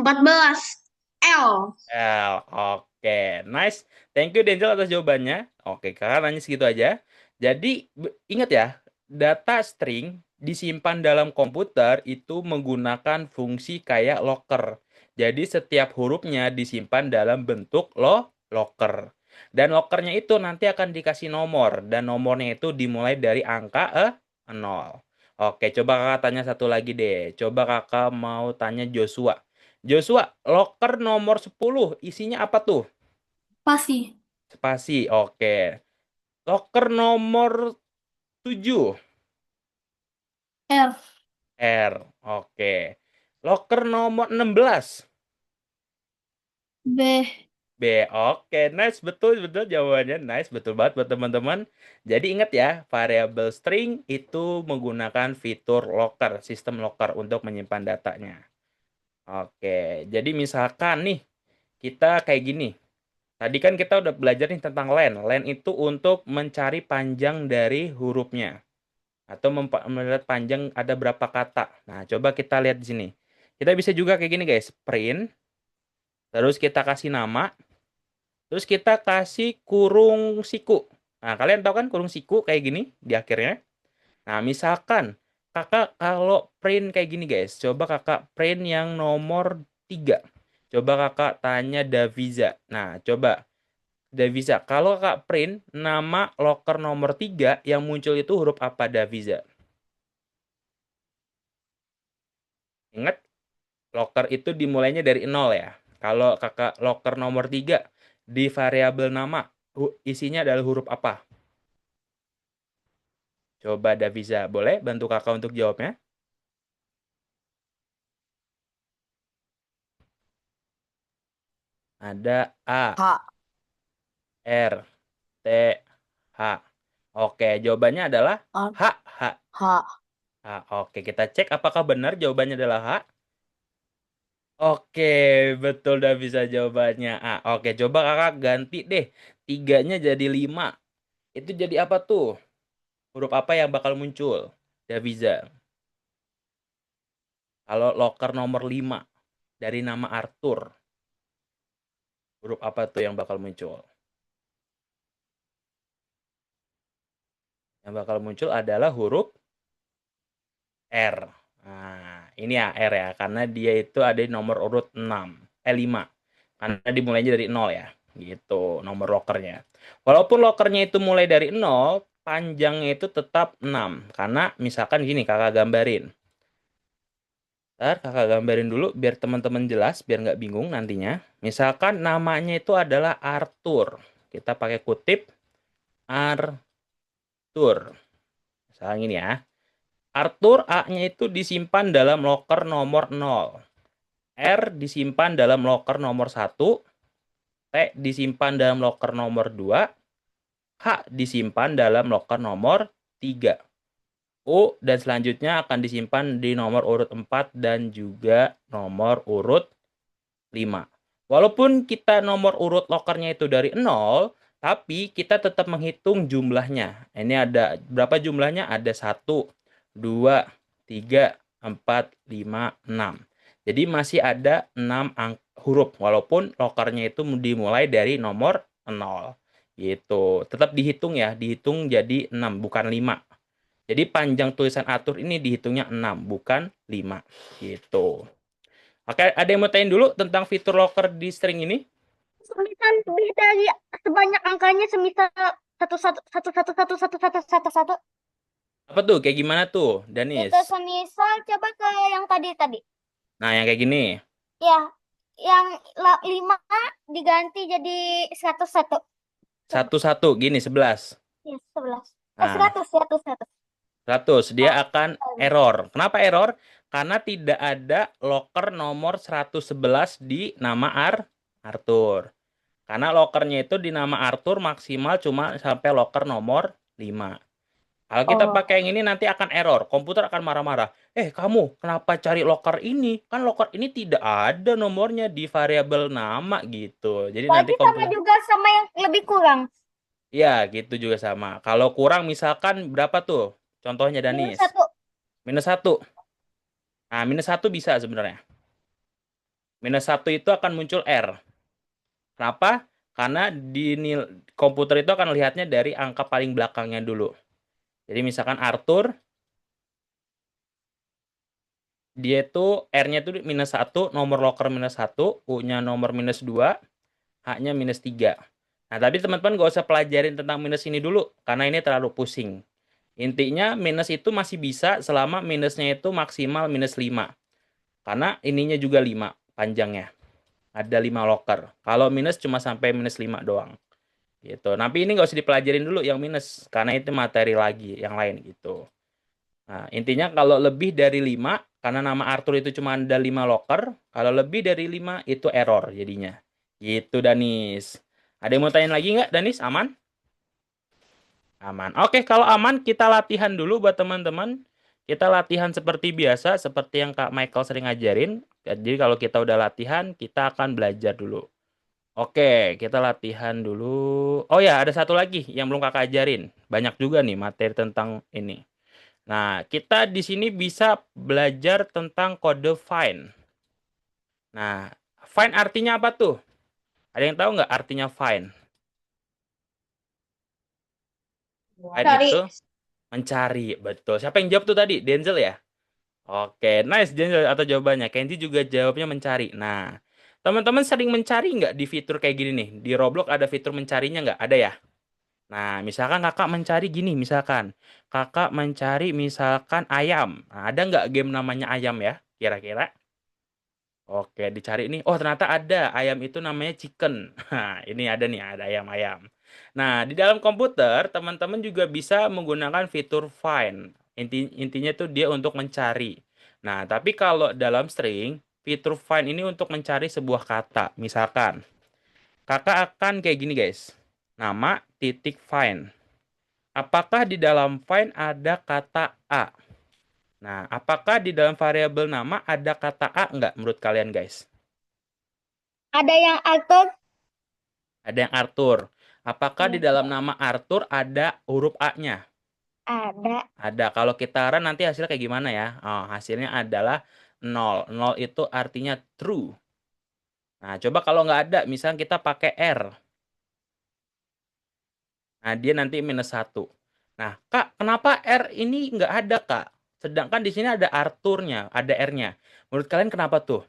L. L. Oke. Nice. Thank you Denzel atas jawabannya. Oke, kakak nanya segitu aja. Jadi, ingat ya, data string disimpan dalam komputer itu menggunakan fungsi kayak locker. Jadi, setiap hurufnya disimpan dalam bentuk locker. Dan lockernya itu nanti akan dikasih nomor. Dan nomornya itu dimulai dari angka 0. Oke, coba kakak tanya satu lagi deh. Coba kakak mau tanya Joshua. Joshua, loker nomor 10 isinya apa tuh? Spasi. Spasi, oke. Loker nomor 7. R. R, oke. Loker nomor 16. B. B, oke. Nice, betul jawabannya. Nice, betul banget buat teman-teman. Jadi ingat ya, variabel string itu menggunakan fitur locker, sistem locker untuk menyimpan datanya. Oke, jadi misalkan nih, kita kayak gini. Tadi kan kita udah belajar nih tentang len. Len itu untuk mencari panjang dari hurufnya. Atau melihat panjang ada berapa kata. Nah, coba kita lihat di sini. Kita bisa juga kayak gini guys. Print. Terus kita kasih nama. Terus kita kasih kurung siku. Nah, kalian tahu kan kurung siku kayak gini di akhirnya. Nah, misalkan kakak kalau print kayak gini guys. Coba kakak print yang nomor 3. Coba kakak tanya Daviza. Nah, coba Daviza. Kalau kakak print nama loker nomor 3 yang muncul itu huruf apa Daviza? Ingat? Loker itu dimulainya dari 0 ya. Kalau kakak loker nomor 3 di variabel nama isinya adalah huruf apa? Coba Daviza, boleh bantu kakak untuk jawabnya? Ada A, H. R, T, H. Oke, jawabannya adalah A. H. H. Oke, kita cek apakah benar jawabannya adalah H. Oke, betul udah bisa jawabannya A. Oke, coba kakak ganti deh. 3-nya jadi 5. Itu jadi apa tuh? Huruf apa yang bakal muncul? Daviza. Kalau loker nomor 5 dari nama Arthur. Huruf apa tuh yang bakal muncul? Yang bakal muncul adalah huruf R. Nah, ini ya R ya, karena dia itu ada di nomor urut 5. Karena dimulainya dari 0 ya. Gitu, nomor lokernya. Walaupun lokernya itu mulai dari 0, panjangnya itu tetap 6. Karena misalkan gini, kakak gambarin. Ntar kakak gambarin dulu biar teman-teman jelas, biar nggak bingung nantinya. Misalkan namanya itu adalah Arthur. Kita pakai kutip Arthur. Misalnya ini ya. Arthur A-nya itu disimpan dalam loker nomor 0. R disimpan dalam loker nomor 1. T disimpan dalam loker nomor 2. H disimpan dalam loker nomor 3. U dan selanjutnya akan disimpan di nomor urut 4 dan juga nomor urut 5. Walaupun kita nomor urut lokernya itu dari 0, tapi kita tetap menghitung jumlahnya. Ini ada berapa jumlahnya? Ada 1, 2, 3, 4, 5, 6. Jadi masih ada 6 huruf walaupun lokernya itu dimulai dari nomor 0. Gitu. Tetap dihitung ya, dihitung jadi 6 bukan 5. Jadi panjang tulisan Arthur ini dihitungnya 6 bukan 5. Gitu. Oke, ada yang mau tanya dulu tentang fitur locker di string ini? Semisal lebih dari sebanyak angkanya, semisal 111111111. Apa tuh? Kayak gimana tuh, Danis? Itu semisal coba ke yang tadi. Nah, yang kayak gini. Ya, yang 5 diganti jadi 101. 1-1, gini, 11. Ya, 11. Nah, 100. 100. Dia akan error. Kenapa error? Karena tidak ada locker nomor 111 di nama Arthur. Karena lockernya itu di nama Arthur maksimal cuma sampai locker nomor 5. Kalau kita pakai yang ini nanti akan error. Komputer akan marah-marah. Kamu kenapa cari locker ini? Kan locker ini tidak ada nomornya di variabel nama gitu. Jadi nanti Berarti sama juga sama yang lebih kurang. ya, gitu juga sama. Kalau kurang misalkan berapa tuh? Contohnya Danis. Minus 1. Nah, minus 1 bisa sebenarnya. Minus 1 itu akan muncul R. Kenapa? Karena di komputer itu akan lihatnya dari angka paling belakangnya dulu. Jadi misalkan Arthur, dia itu R-nya itu minus 1, nomor locker minus 1, U-nya nomor minus 2, H-nya minus 3. Nah, tapi teman-teman nggak usah pelajarin tentang minus ini dulu, karena ini terlalu pusing. Intinya minus itu masih bisa selama minusnya itu maksimal minus 5. Karena ininya juga 5 panjangnya. Ada 5 locker. Kalau minus cuma sampai minus 5 doang. Gitu. Tapi ini nggak usah dipelajarin dulu yang minus. Karena itu materi lagi yang lain gitu. Nah, intinya kalau lebih dari 5, karena nama Arthur itu cuma ada 5 locker. Kalau lebih dari 5 itu error jadinya. Gitu Danis. Ada yang mau tanya lagi nggak Danis? Aman? Aman. Oke, kalau aman kita latihan dulu buat teman-teman. Kita latihan seperti biasa, seperti yang Kak Michael sering ngajarin. Jadi kalau kita udah latihan, kita akan belajar dulu. Oke, kita latihan dulu. Oh ya, ada satu lagi yang belum Kakak ajarin. Banyak juga nih materi tentang ini. Nah, kita di sini bisa belajar tentang kode find. Nah, find artinya apa tuh? Ada yang tahu nggak artinya find? Find Cari. itu mencari, betul. Siapa yang jawab tuh tadi? Denzel ya? Oke, nice Denzel atau jawabannya. Kenji juga jawabnya mencari. Nah, teman-teman sering mencari nggak di fitur kayak gini nih? Di Roblox ada fitur mencarinya nggak? Ada ya? Nah, misalkan kakak mencari gini, misalkan. Kakak mencari misalkan ayam. Nah, ada nggak game namanya ayam ya? Kira-kira? Oke, dicari nih. Oh, ternyata ada. Ayam itu namanya chicken. Nah, ini ada nih, ada ayam-ayam. Nah, di dalam komputer, teman-teman juga bisa menggunakan fitur find. Intinya tuh dia untuk mencari. Nah, tapi kalau dalam string, fitur find ini untuk mencari sebuah kata. Misalkan, kakak akan kayak gini, guys. Nama titik find. Apakah di dalam find ada kata A? Nah, apakah di dalam variabel nama ada kata A nggak menurut kalian, guys? Ada yang Arthur? Ada yang Arthur. Apakah di dalam nama Arthur ada huruf A-nya? Ada. Ada. Kalau kita run nanti hasilnya kayak gimana ya? Oh, hasilnya adalah 0. 0 itu artinya true. Nah, coba kalau nggak ada, misalnya kita pakai R. Nah, dia nanti -1. Nah, Kak, kenapa R ini nggak ada, Kak? Sedangkan di sini ada Arthurnya, ada R-nya. Menurut kalian kenapa tuh?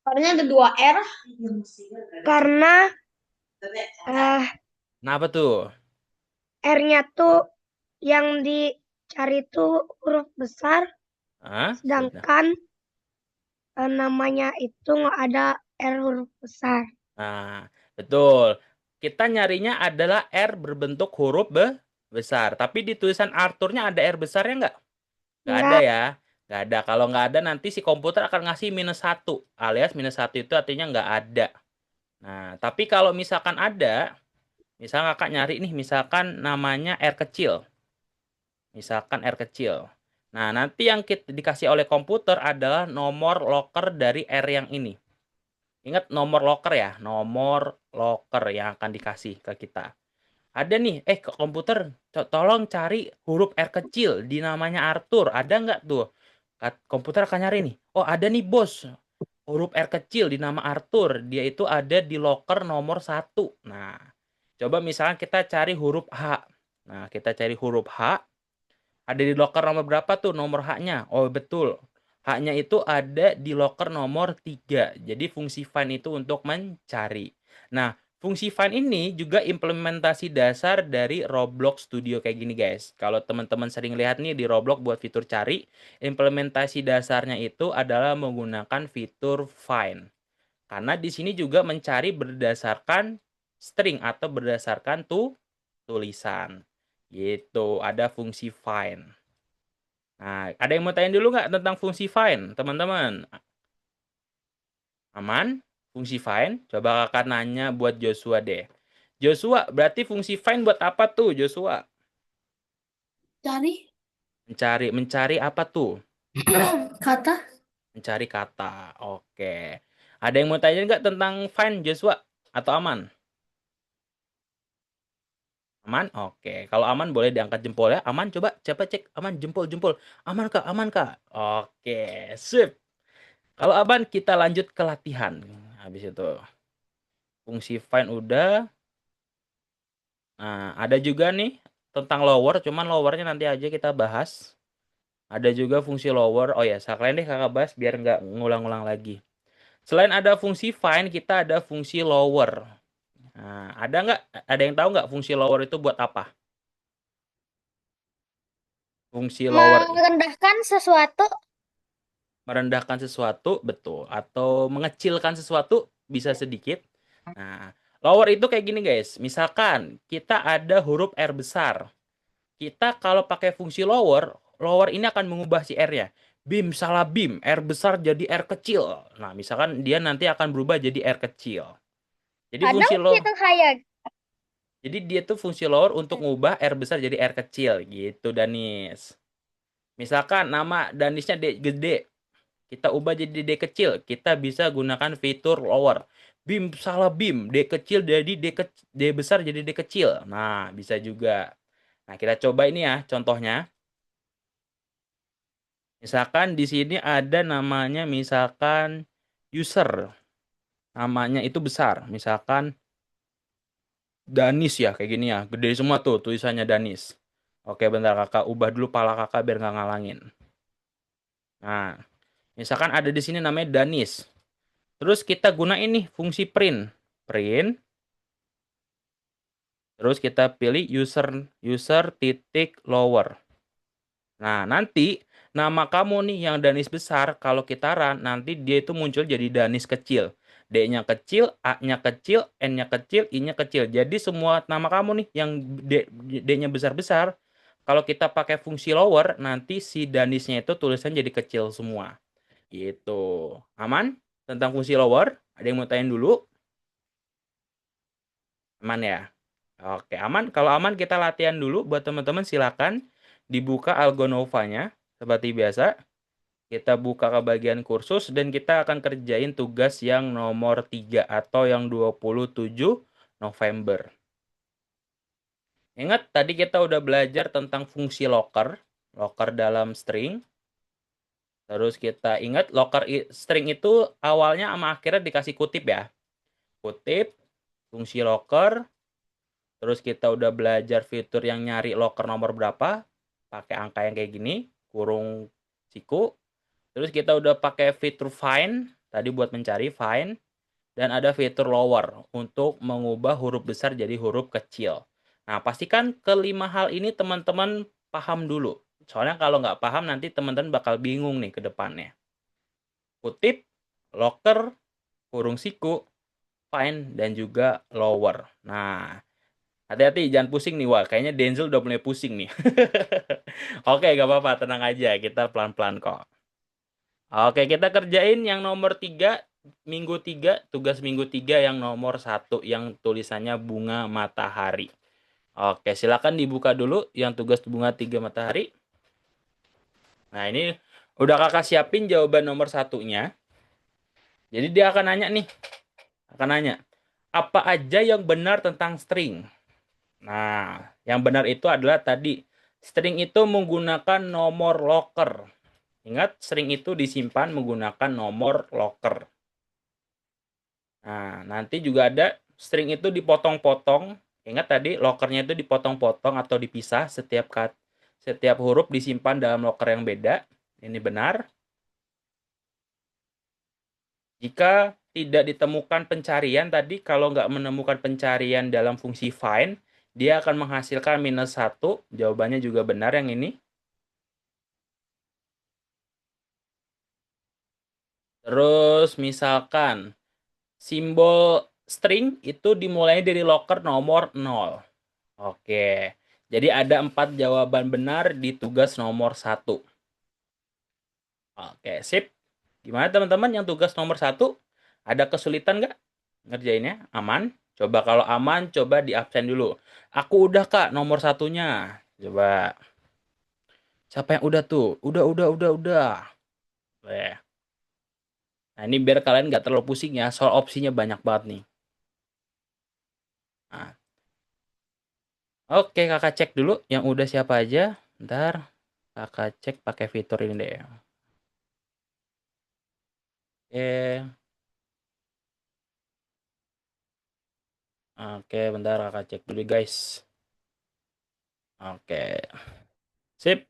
Karena ada 2 R. Karena Kenapa tuh? R-nya tuh yang dicari tuh huruf besar, Hah? sedangkan namanya itu nggak ada R huruf besar. Nah, betul. Kita nyarinya adalah R berbentuk huruf besar. Tapi di tulisan Arthurnya ada R besarnya nggak? Nggak ada Nggak. ya. Nggak ada. Kalau nggak ada nanti si komputer akan ngasih -1. Alias -1 itu artinya nggak ada. Nah, tapi kalau misalkan ada, misalkan kakak nyari nih, misalkan namanya R kecil. Misalkan R kecil. Nah, nanti yang kita dikasih oleh komputer adalah nomor loker dari R yang ini. Ingat nomor loker ya, nomor loker yang akan dikasih ke kita. Ada nih, ke komputer, tolong cari huruf R kecil di namanya Arthur. Ada nggak tuh? Komputer akan nyari nih. Oh, ada nih bos. Huruf R kecil di nama Arthur. Dia itu ada di loker nomor 1. Nah, coba misalnya kita cari huruf H. Nah, kita cari huruf H. Ada di loker nomor berapa tuh nomor H-nya? Oh, betul. H-nya itu ada di loker nomor 3. Jadi fungsi find itu untuk mencari. Nah, fungsi find ini juga implementasi dasar dari Roblox Studio kayak gini, guys. Kalau teman-teman sering lihat nih di Roblox buat fitur cari, implementasi dasarnya itu adalah menggunakan fitur find. Karena di sini juga mencari berdasarkan string atau berdasarkan tulisan. Gitu, ada fungsi find. Nah, ada yang mau tanya dulu nggak tentang fungsi find, teman-teman? Aman? Fungsi find? Coba kakak nanya buat Joshua deh. Joshua, berarti fungsi find buat apa tuh, Joshua? Cari Mencari apa tuh? kata. Mencari kata. Oke. Ada yang mau tanya nggak tentang find, Joshua? Atau aman? Aman? Oke. Kalau aman boleh diangkat jempol ya. Aman, coba cek. Aman, jempol. Aman, Kak? Aman, Kak? Oke, sip. Kalau aman, kita lanjut ke latihan. Habis itu. Fungsi find udah. Nah, ada juga nih tentang lower. Cuman lowernya nanti aja kita bahas. Ada juga fungsi lower. Oh ya, sekalian deh kakak bahas biar nggak ngulang-ulang lagi. Selain ada fungsi find, kita ada fungsi lower. Nah, ada yang tahu nggak fungsi lower itu buat apa? Fungsi lower Merendahkan sesuatu. merendahkan sesuatu, betul. Atau mengecilkan sesuatu, bisa sedikit. Nah, lower itu kayak gini guys. Misalkan kita ada huruf R besar. Kita kalau pakai fungsi lower ini akan mengubah si R-nya. Bim, salah bim. R besar jadi R kecil. Nah, misalkan dia nanti akan berubah jadi R kecil. Jadi Kadang fungsi lower. itu kayak Jadi dia tuh fungsi lower untuk mengubah R besar jadi R kecil. Gitu, Danis. Misalkan nama Danisnya D gede. Kita ubah jadi D kecil. Kita bisa gunakan fitur lower. Bim, salah bim. D kecil jadi D besar jadi D kecil. Nah, bisa juga. Nah, kita coba ini ya contohnya. Misalkan di sini ada namanya misalkan user. Namanya itu besar. Misalkan Danis ya kayak gini ya. Gede semua tuh tulisannya Danis. Oke, bentar kakak ubah dulu pala kakak biar nggak ngalangin. Nah, misalkan ada di sini namanya Danis. Terus kita gunain nih fungsi print. Print. Terus kita pilih user titik lower. Nah, nanti nama kamu nih yang Danis besar, kalau kita run, nanti dia itu muncul jadi Danis kecil. D-nya kecil, A-nya kecil, N-nya kecil, I-nya kecil. Jadi semua nama kamu nih yang D-nya besar-besar, kalau kita pakai fungsi lower, nanti si Danisnya itu tulisan jadi kecil semua. Gitu. Aman? Tentang fungsi lower? Ada yang mau tanya dulu? Aman ya? Oke, aman. Kalau aman kita latihan dulu. Buat teman-teman silakan dibuka Algonovanya seperti biasa. Kita buka ke bagian kursus dan kita akan kerjain tugas yang nomor 3 atau yang 27 November. Ingat tadi kita udah belajar tentang fungsi locker dalam string. Terus kita ingat string itu awalnya sama akhirnya dikasih kutip ya. Kutip, fungsi locker. Terus kita udah belajar fitur yang nyari locker nomor berapa. Pakai angka yang kayak gini, kurung siku. Terus kita udah pakai fitur find, tadi buat mencari find. Dan ada fitur lower untuk mengubah huruf besar jadi huruf kecil. Nah, pastikan kelima hal ini teman-teman paham dulu. Soalnya kalau nggak paham nanti teman-teman bakal bingung nih ke depannya. Kutip, locker, kurung siku, find, dan juga lower. Nah, hati-hati jangan pusing nih. Wah, kayaknya Denzel udah mulai pusing nih. Oke, gak apa-apa. Tenang aja. Kita pelan-pelan kok. Oke, kita kerjain yang nomor 3, minggu 3, tugas minggu 3 yang nomor 1, yang tulisannya bunga matahari. Oke, silakan dibuka dulu yang tugas bunga 3 matahari. Nah, ini udah kakak siapin jawaban nomor 1-nya. Jadi dia akan nanya nih, apa aja yang benar tentang string? Nah, yang benar itu adalah tadi, string itu menggunakan nomor locker. Ingat, string itu disimpan menggunakan nomor locker. Nah, nanti juga ada string itu dipotong-potong. Ingat tadi, lockernya itu dipotong-potong atau dipisah. Setiap huruf disimpan dalam locker yang beda. Ini benar. Jika tidak ditemukan pencarian tadi, kalau nggak menemukan pencarian dalam fungsi find, dia akan menghasilkan -1. Jawabannya juga benar yang ini. Terus misalkan simbol string itu dimulai dari locker nomor 0. Oke. Jadi ada 4 jawaban benar di tugas nomor 1. Oke, sip. Gimana teman-teman yang tugas nomor 1? Ada kesulitan nggak ngerjainnya? Aman? Coba kalau aman, coba di absen dulu. Aku udah kak nomor 1-nya. Coba. Siapa yang udah tuh? Udah. Nah, ini biar kalian nggak terlalu pusing ya, soal opsinya banyak banget nih. Nah. Oke, kakak cek dulu yang udah siapa aja. Ntar kakak cek pakai fitur ini deh. Oke, bentar kakak cek dulu guys. Oke. Sip.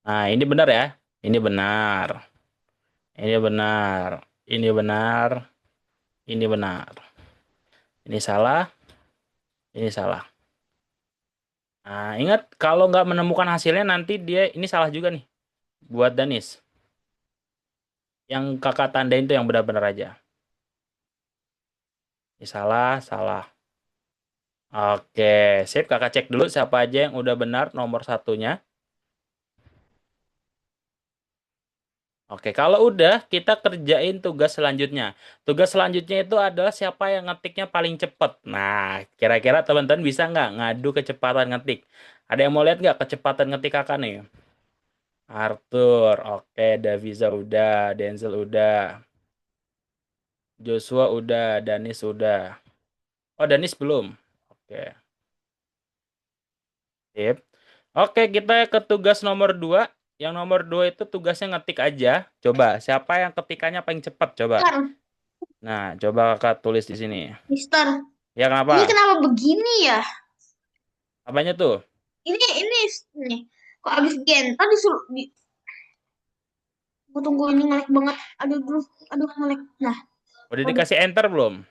Nah, ini benar ya. Ini benar. Ini benar. Ini benar. Ini benar. Ini salah. Ini salah. Nah, ingat kalau nggak menemukan hasilnya nanti dia ini salah juga nih. Buat Danis. Yang kakak tandain itu yang benar-benar aja. Ini salah. Oke, sip. Kakak cek dulu siapa aja yang udah benar nomor 1-nya. Oke, kalau udah kita kerjain tugas selanjutnya. Tugas selanjutnya itu adalah siapa yang ngetiknya paling cepat. Nah, kira-kira teman-teman bisa nggak ngadu kecepatan ngetik? Ada yang mau lihat nggak kecepatan ngetik kakak nih? Arthur, oke. Daviza udah, Denzel udah. Joshua udah, Danis udah. Oh, Danis belum. Oke. Sip. Oke, kita ke tugas nomor 2. Yang nomor 2 itu tugasnya ngetik aja. Coba, siapa yang ketikannya paling cepat? Coba. Nah, coba kakak tulis di sini. Mister, Ya, ini kenapa? kenapa begini ya? Apanya tuh? Ini nih. Kok habis genta disuruh tunggu ini ngelek banget. Aduh, ngelek. Nah, Udah dikasih enter belum?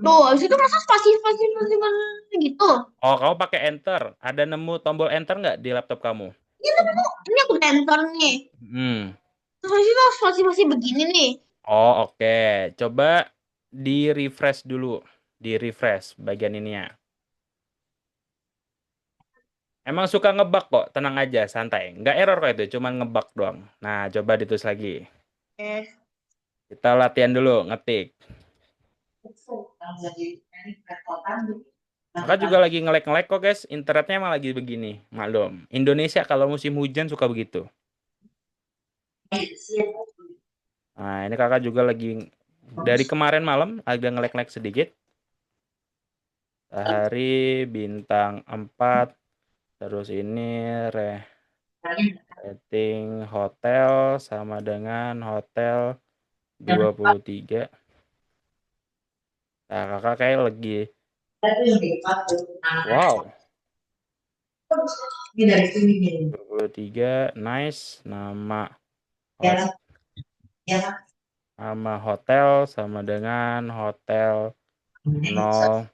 Tuh, habis itu masa spasi gitu. Oh, kamu pakai enter. Ada nemu tombol enter nggak di laptop kamu? Ini aku udah enter nih. Hmm. Terus habis itu spasi begini nih. Oh, oke. Coba di refresh dulu. Di refresh bagian ininya. Emang suka ngebug kok, tenang aja, santai. Nggak error kok itu, cuman ngebug doang. Nah, coba ditulis lagi. Kita latihan dulu, ngetik. Maka juga lagi ngelek-ngelek kok guys, internetnya emang lagi begini, maklum. Indonesia kalau musim hujan suka begitu. Nah, ini kakak juga lagi, dari kemarin malam agak ngelek-ngelek sedikit. Sehari bintang 4, terus ini rating hotel sama dengan hotel 23. Nah, kakak kayak lagi, wow, 23, nice, nama hotel sama dengan hotel 0.13.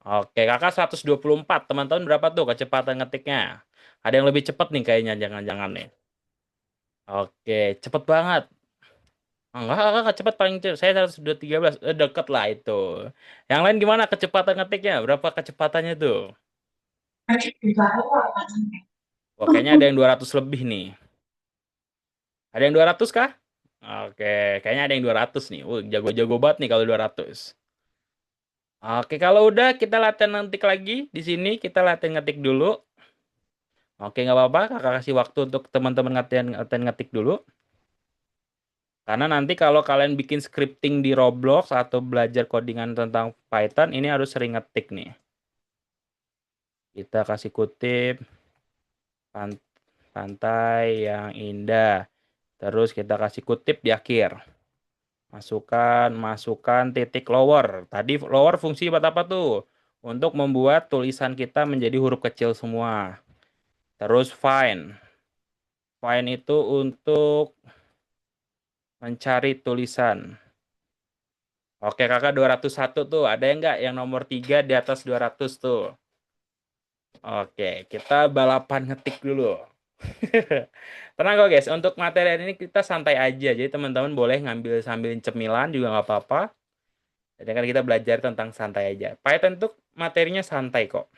Oke, kakak 124. Teman-teman berapa tuh kecepatan ngetiknya? Ada yang lebih cepat nih kayaknya, jangan-jangan nih. Oke, cepet banget. Enggak, kakak cepat paling cepat. Saya 113, deket lah itu. Yang lain gimana kecepatan ngetiknya? Berapa kecepatannya tuh? Wah, kayaknya ada yang 200 lebih nih. Ada yang 200 kah? Oke, kayaknya ada yang 200 nih. Jago-jago banget nih kalau 200. Oke, kalau udah kita latihan ngetik lagi. Di sini kita latihan ngetik dulu. Oke, nggak apa-apa. Kakak kasih waktu untuk teman-teman latihan ngetik dulu. Karena nanti kalau kalian bikin scripting di Roblox atau belajar codingan tentang Python, ini harus sering ngetik nih. Kita kasih kutip. Pantai yang indah. Terus kita kasih kutip di akhir. Masukkan titik lower. Tadi lower fungsi buat apa tuh? Untuk membuat tulisan kita menjadi huruf kecil semua. Terus find. Find itu untuk mencari tulisan. Oke, kakak 201 tuh. Ada yang nggak yang nomor 3 di atas 200 tuh? Oke, kita balapan ngetik dulu. Tenang kok guys, untuk materi ini kita santai aja. Jadi teman-teman boleh ngambil sambil cemilan juga nggak apa-apa. Jadi kan kita belajar tentang santai aja. Python tuh materinya santai kok.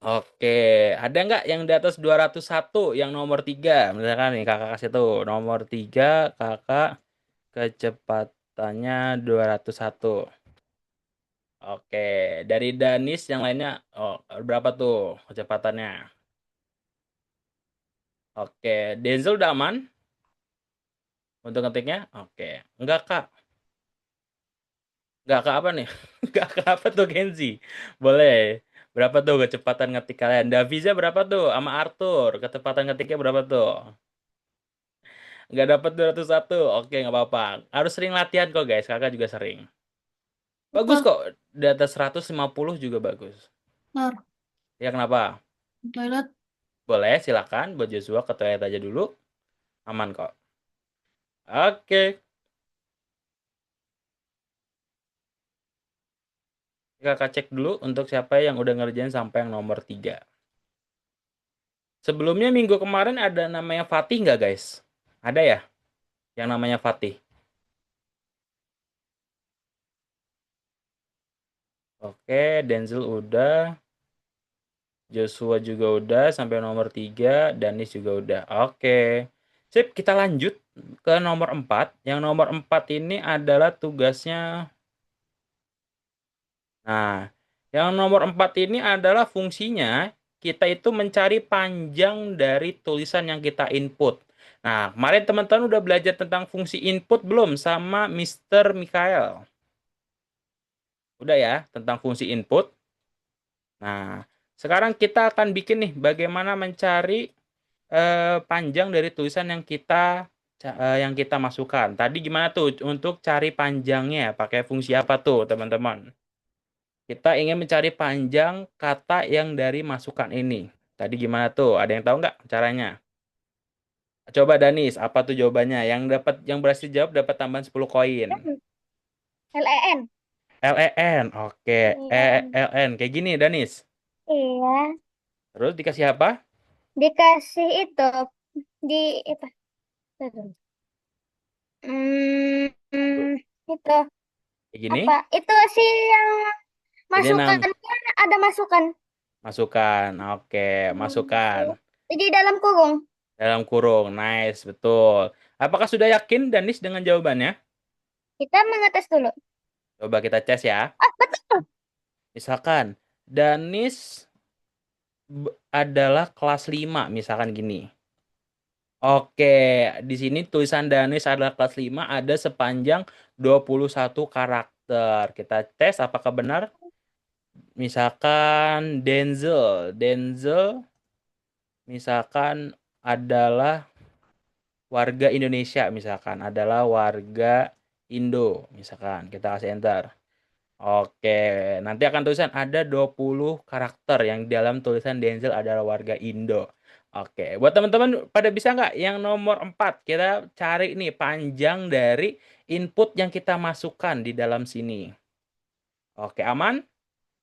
Oke, ada nggak yang di atas 201 yang nomor 3? Misalkan nih kakak kasih tuh nomor 3 kakak kecepatannya 201. Oke, dari Danis yang lainnya berapa tuh kecepatannya? Oke, Denzel udah aman untuk ngetiknya? Oke, enggak kak. Enggak kak apa nih? Enggak kak apa tuh Kenzi? Boleh. Berapa tuh kecepatan ngetik kalian? Daviza berapa tuh? Sama Arthur, kecepatan ngetiknya berapa tuh? Nggak dapat 201. Oke, nggak apa-apa. Harus sering latihan kok guys, kakak juga sering. Bagus kok, di atas 150 juga bagus. Bentar, Ya kenapa? toilet. Boleh, silakan. Buat Joshua ke toilet aja dulu. Aman kok. Oke. Kakak cek dulu untuk siapa yang udah ngerjain sampai yang nomor 3. Sebelumnya minggu kemarin ada namanya Fatih nggak guys? Ada ya? Yang namanya Fatih. Oke, Denzel udah. Joshua juga udah sampai nomor 3. Danis juga udah. Oke. Sip, kita lanjut ke nomor 4. Yang nomor 4 ini adalah tugasnya. Nah, yang nomor 4 ini adalah fungsinya kita itu mencari panjang dari tulisan yang kita input. Nah, kemarin teman-teman udah belajar tentang fungsi input belum sama Mr. Mikael? Udah ya, tentang fungsi input. Nah, sekarang kita akan bikin nih bagaimana mencari panjang dari tulisan yang kita masukkan. Tadi gimana tuh untuk cari panjangnya? Pakai fungsi apa tuh, teman-teman? Kita ingin mencari panjang kata yang dari masukan ini. Tadi gimana tuh? Ada yang tahu nggak caranya? Coba Danis, apa tuh jawabannya? Yang berhasil jawab dapat tambahan 10 koin. LEN. LEN. Oke, Iya. LN. Kayak gini Danis. Iya. Terus dikasih apa? Dikasih itu di apa? Hmm, Tuh, itu kayak gini. apa? Itu sih yang Ini masukannya ada masukan. masukan. Oke, masukan. Jadi dalam kurung. Dalam kurung. Nice, betul. Apakah sudah yakin Danis dengan jawabannya? Kita mengetes dulu. Coba kita tes ya. Ah, betul. Misalkan Danis adalah kelas 5, misalkan gini. Oke, di sini tulisan Danis adalah kelas 5 ada sepanjang 21 karakter. Kita tes apakah benar. Misalkan Denzel. Denzel misalkan adalah warga Indonesia, misalkan adalah warga Indo, misalkan. Kita kasih enter. Oke, nanti akan tulisan ada 20 karakter yang di dalam tulisan Denzel adalah warga Indo. Oke, buat teman-teman pada bisa nggak yang nomor 4? Kita cari nih panjang dari input yang kita masukkan di dalam sini. Oke, aman?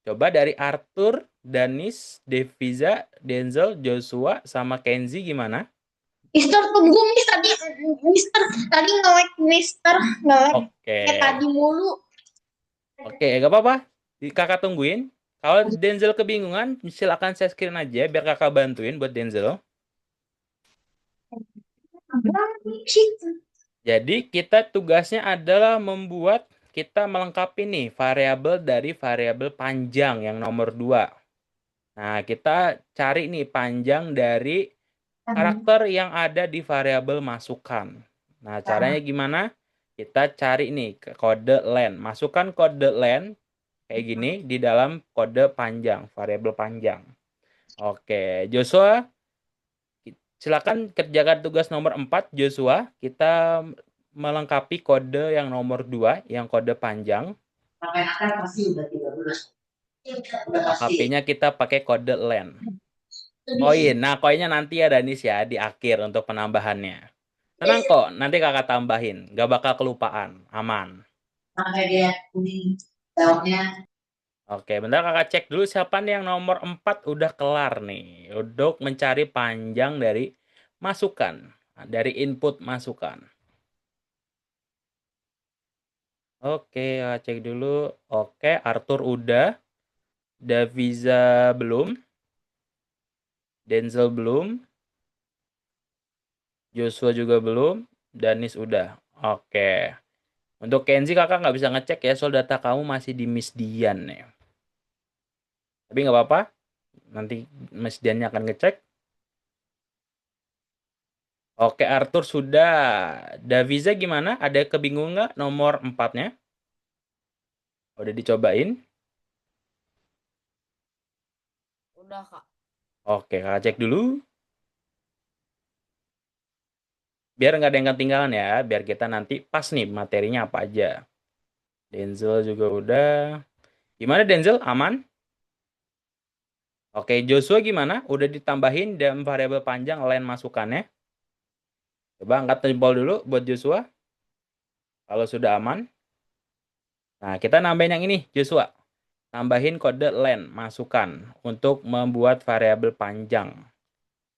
Coba dari Arthur, Danis, Deviza, Denzel, Joshua, sama Kenzi gimana? Mister tunggu Mister tadi nge-lag Mister nge-lag Oke, tadi mulu. oke, nggak apa-apa. Kakak tungguin. Kalau Denzel kebingungan, silakan share screen aja biar kakak bantuin buat Denzel. Jadi kita tugasnya adalah kita melengkapi nih variabel dari variabel panjang yang nomor 2. Nah, kita cari nih panjang dari karakter yang ada di variabel masukan. Nah, caranya gimana? Kita cari nih ke kode len. Masukkan kode len kayak gini di dalam kode panjang, variabel panjang. Oke, Joshua, silakan kerjakan tugas nomor 4, Joshua. Kita melengkapi kode yang nomor 2, yang kode panjang. HP-nya kita pakai kode len. Koin. Nah, koinnya nanti ya Danis ya di akhir untuk penambahannya. Tenang kok, nanti kakak tambahin. Gak bakal kelupaan. Aman. Oke, bentar kakak cek dulu siapa nih yang nomor 4 udah kelar nih. Untuk mencari panjang dari masukan. Dari input masukan. Oke, kakak cek dulu. Oke, Arthur udah. Daviza belum. Denzel belum. Joshua juga belum. Danis udah. Oke. Untuk Kenzi kakak nggak bisa ngecek ya, soal data kamu masih di Miss Dian ya. Tapi nggak apa-apa. Nanti Miss Diannya akan ngecek. Oke, Arthur sudah. Daviza gimana? Ada kebingungan nggak nomor 4-nya? Udah dicobain? Udah, Kak. Oke, kakak cek dulu. Biar nggak ada yang ketinggalan ya. Biar kita nanti pas nih materinya apa aja. Denzel juga udah. Gimana Denzel? Aman? Oke, Joshua gimana? Udah ditambahin dan variabel panjang len masukannya? Coba angkat jempol dulu buat Joshua. Kalau sudah aman. Nah, kita nambahin yang ini, Joshua. Tambahin kode len, masukkan. Untuk membuat variabel panjang.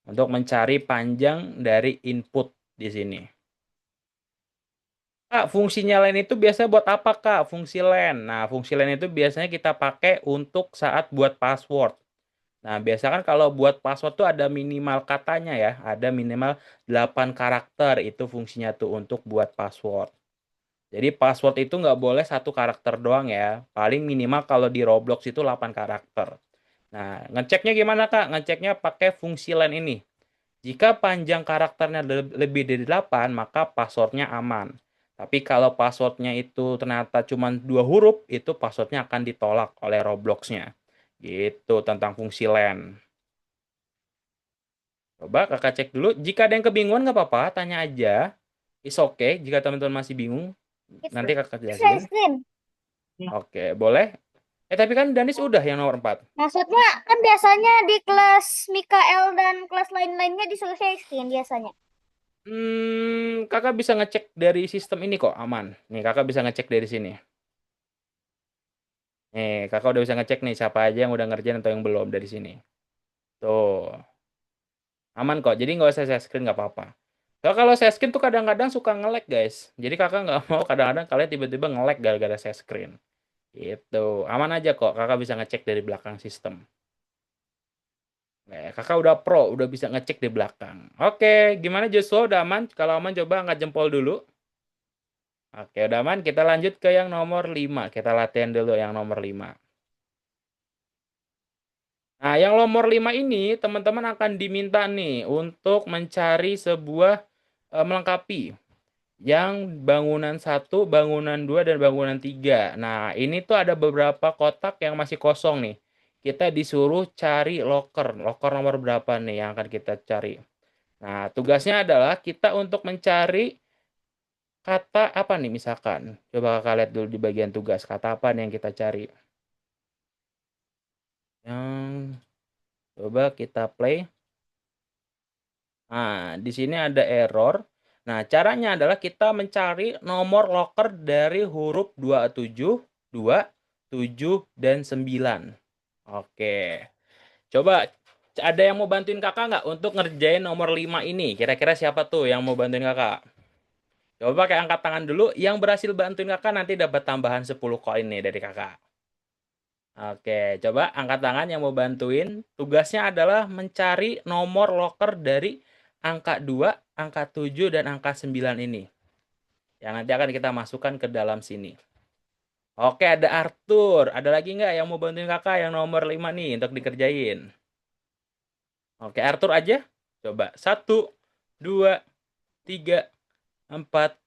Untuk mencari panjang dari input di sini. Kak, fungsinya len itu biasanya buat apa, Kak? Fungsi len. Nah, fungsi len itu biasanya kita pakai untuk saat buat password. Nah, biasanya kan kalau buat password tuh ada minimal katanya ya. Ada minimal 8 karakter. Itu fungsinya tuh untuk buat password. Jadi password itu nggak boleh 1 karakter doang ya. Paling minimal kalau di Roblox itu 8 karakter. Nah, ngeceknya gimana Kak? Ngeceknya pakai fungsi len ini. Jika panjang karakternya lebih dari 8, maka passwordnya aman. Tapi kalau passwordnya itu ternyata cuma 2 huruf, itu passwordnya akan ditolak oleh Roblox-nya. Gitu tentang fungsi len. Coba kakak cek dulu. Jika ada yang kebingungan nggak apa-apa, tanya aja. It's okay jika teman-teman masih bingung. Nanti kakak Share jelasin. screen. Oke, boleh. Tapi kan Danis udah yang nomor 4. Maksudnya kan biasanya di kelas Mikael dan kelas lain-lainnya disuruh share screen biasanya. Kakak bisa ngecek dari sistem ini kok, aman. Nih, kakak bisa ngecek dari sini. Nih, kakak udah bisa ngecek nih siapa aja yang udah ngerjain atau yang belum dari sini. Tuh, aman kok. Jadi nggak usah share screen, nggak apa-apa. Kalau share screen tuh kadang-kadang suka nge-lag, guys. Jadi kakak nggak mau kadang-kadang kalian tiba-tiba nge-lag gara-gara share screen. Gitu. Aman aja kok, kakak bisa ngecek dari belakang sistem. Kakak udah pro, udah bisa ngecek di belakang. Oke, gimana Joshua? Udah aman? Kalau aman coba angkat jempol dulu. Oke, udah aman. Kita lanjut ke yang nomor 5. Kita latihan dulu yang nomor 5. Nah, yang nomor 5 ini teman-teman akan diminta nih untuk mencari sebuah melengkapi yang bangunan 1, bangunan 2, dan bangunan 3. Nah, ini tuh ada beberapa kotak yang masih kosong nih. Kita disuruh cari loker. Loker nomor berapa nih yang akan kita cari? Nah, tugasnya adalah kita untuk mencari kata apa nih misalkan. Coba kakak lihat dulu di bagian tugas. Kata apa nih yang kita cari? Yang coba kita play. Nah, di sini ada error. Nah, caranya adalah kita mencari nomor loker dari huruf 27, 2, 7, dan 9. Oke. Coba ada yang mau bantuin kakak nggak untuk ngerjain nomor 5 ini? Kira-kira siapa tuh yang mau bantuin kakak? Coba pakai angkat tangan dulu. Yang berhasil bantuin kakak nanti dapat tambahan 10 koin nih dari kakak. Oke, coba angkat tangan yang mau bantuin. Tugasnya adalah mencari nomor loker dari angka 2, angka 7, dan angka 9 ini. Yang nanti akan kita masukkan ke dalam sini. Oke, ada Arthur. Ada lagi nggak yang mau bantuin kakak yang nomor 5 nih untuk dikerjain? Oke, Arthur aja. Coba. 1, 2, 3, 4,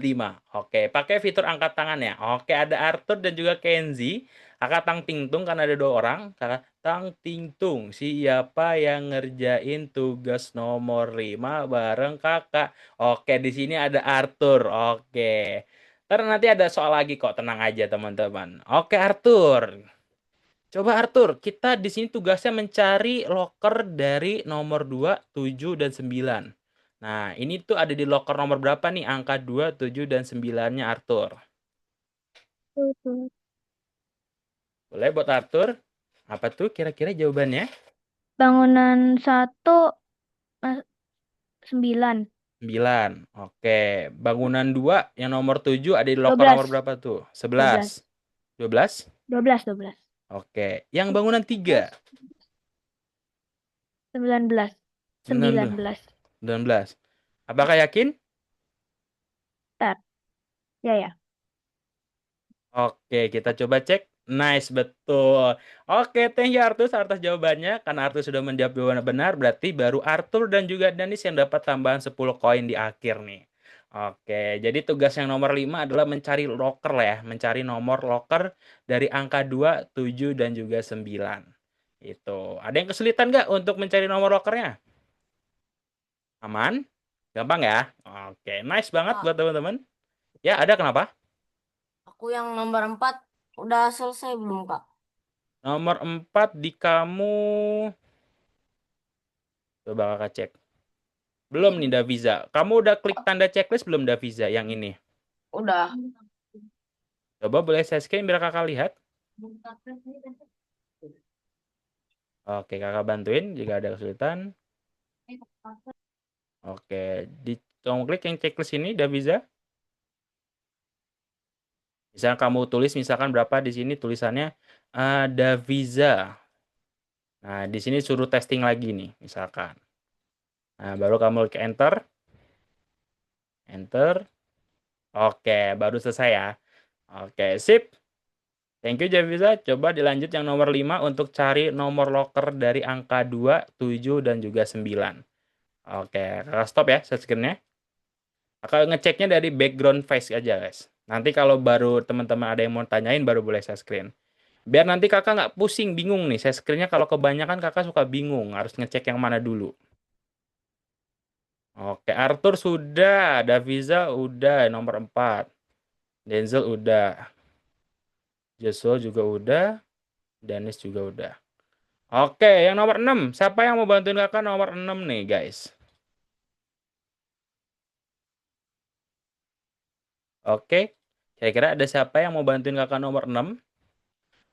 5. Oke, pakai fitur angkat tangan ya. Oke, ada Arthur dan juga Kenzi. Kakak Tang Tingtung kan ada 2 orang. Kakak Tang Tingtung, siapa yang ngerjain tugas nomor 5 bareng kakak? Oke, di sini ada Arthur. Oke. Ntar nanti ada soal lagi kok, tenang aja teman-teman. Oke, Arthur. Coba Arthur, kita di sini tugasnya mencari loker dari nomor 2, 7, dan 9. Nah, ini tuh ada di loker nomor berapa nih? Angka 2, 7, dan 9-nya Arthur. Boleh buat Arthur? Apa tuh kira-kira jawabannya? Bangunan 1, 9. 9. Oke. Bangunan 2 yang nomor 7 ada di loker nomor berapa tuh? 11. 12? 12, 12. Oke. Yang bangunan 3? 19. 19. 19. Apakah yakin? Ya. Oke, kita coba cek. Nice, betul. Oke, thank you Arthur atas jawabannya. Karena Arthur sudah menjawab jawaban benar, berarti baru Arthur dan juga Danis yang dapat tambahan 10 koin di akhir nih. Oke, jadi tugas yang nomor 5 adalah mencari loker lah ya. Mencari nomor loker dari angka 2, 7, dan juga 9. Itu. Ada yang kesulitan nggak untuk mencari nomor lokernya? Aman? Gampang ya? Oke, nice banget buat teman-teman. Ya, ada kenapa? Aku yang nomor 4 udah selesai belum, Kak? Nomor 4 di kamu. Coba kakak cek. Belum nih Daviza. Kamu udah klik tanda checklist belum Daviza yang ini? Udah. Coba boleh saya scan biar kakak lihat. Oke, kakak bantuin jika ada kesulitan. Oke, tolong klik yang checklist ini Daviza. Misalnya kamu tulis misalkan berapa di sini tulisannya Daviza. Nah, di sini suruh testing lagi nih, misalkan. Nah, baru kamu klik enter. Enter. Oke, baru selesai ya. Oke, sip. Thank you Javiza. Coba dilanjut yang nomor 5 untuk cari nomor loker dari angka 2, 7, dan juga 9. Oke, kakak stop ya share screen-nya. Kakak ngeceknya dari background face aja guys. Nanti kalau baru teman-teman ada yang mau tanyain baru boleh share screen. Biar nanti kakak nggak pusing, bingung nih. Share screen-nya kalau kebanyakan kakak suka bingung. Harus ngecek yang mana dulu. Oke, Arthur sudah. Daviza udah nomor 4. Denzel udah. Joshua juga udah. Danis juga udah. Oke, yang nomor 6. Siapa yang mau bantuin kakak nomor 6 nih, guys? Oke. Kira-kira ada siapa yang mau bantuin kakak nomor 6?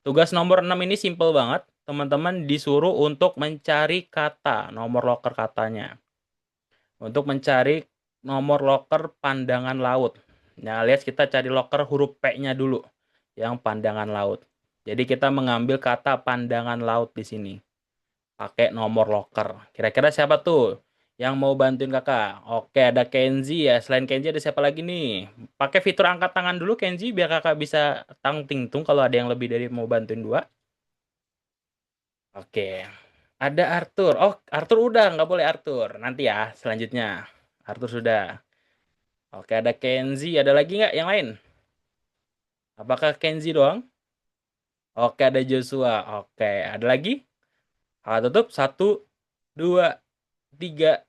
Tugas nomor 6 ini simple banget. Teman-teman disuruh untuk mencari kata, nomor loker katanya. Untuk mencari nomor loker pandangan laut. Nah, lihat kita cari loker huruf P-nya dulu. Yang pandangan laut. Jadi kita mengambil kata pandangan laut di sini. Pakai nomor loker. Kira-kira siapa tuh yang mau bantuin kakak? Oke, ada Kenzi ya. Selain Kenzi ada siapa lagi nih? Pakai fitur angkat tangan dulu Kenzi biar kakak bisa tang ting tung kalau ada yang lebih dari mau bantuin dua. Oke. Ada Arthur. Oh, Arthur udah. Nggak boleh Arthur. Nanti ya selanjutnya. Arthur sudah. Oke, ada Kenzi. Ada lagi nggak yang lain? Apakah Kenzi doang? Oke, ada Joshua. Oke, ada lagi? Kakak tutup. 1, 2, 3,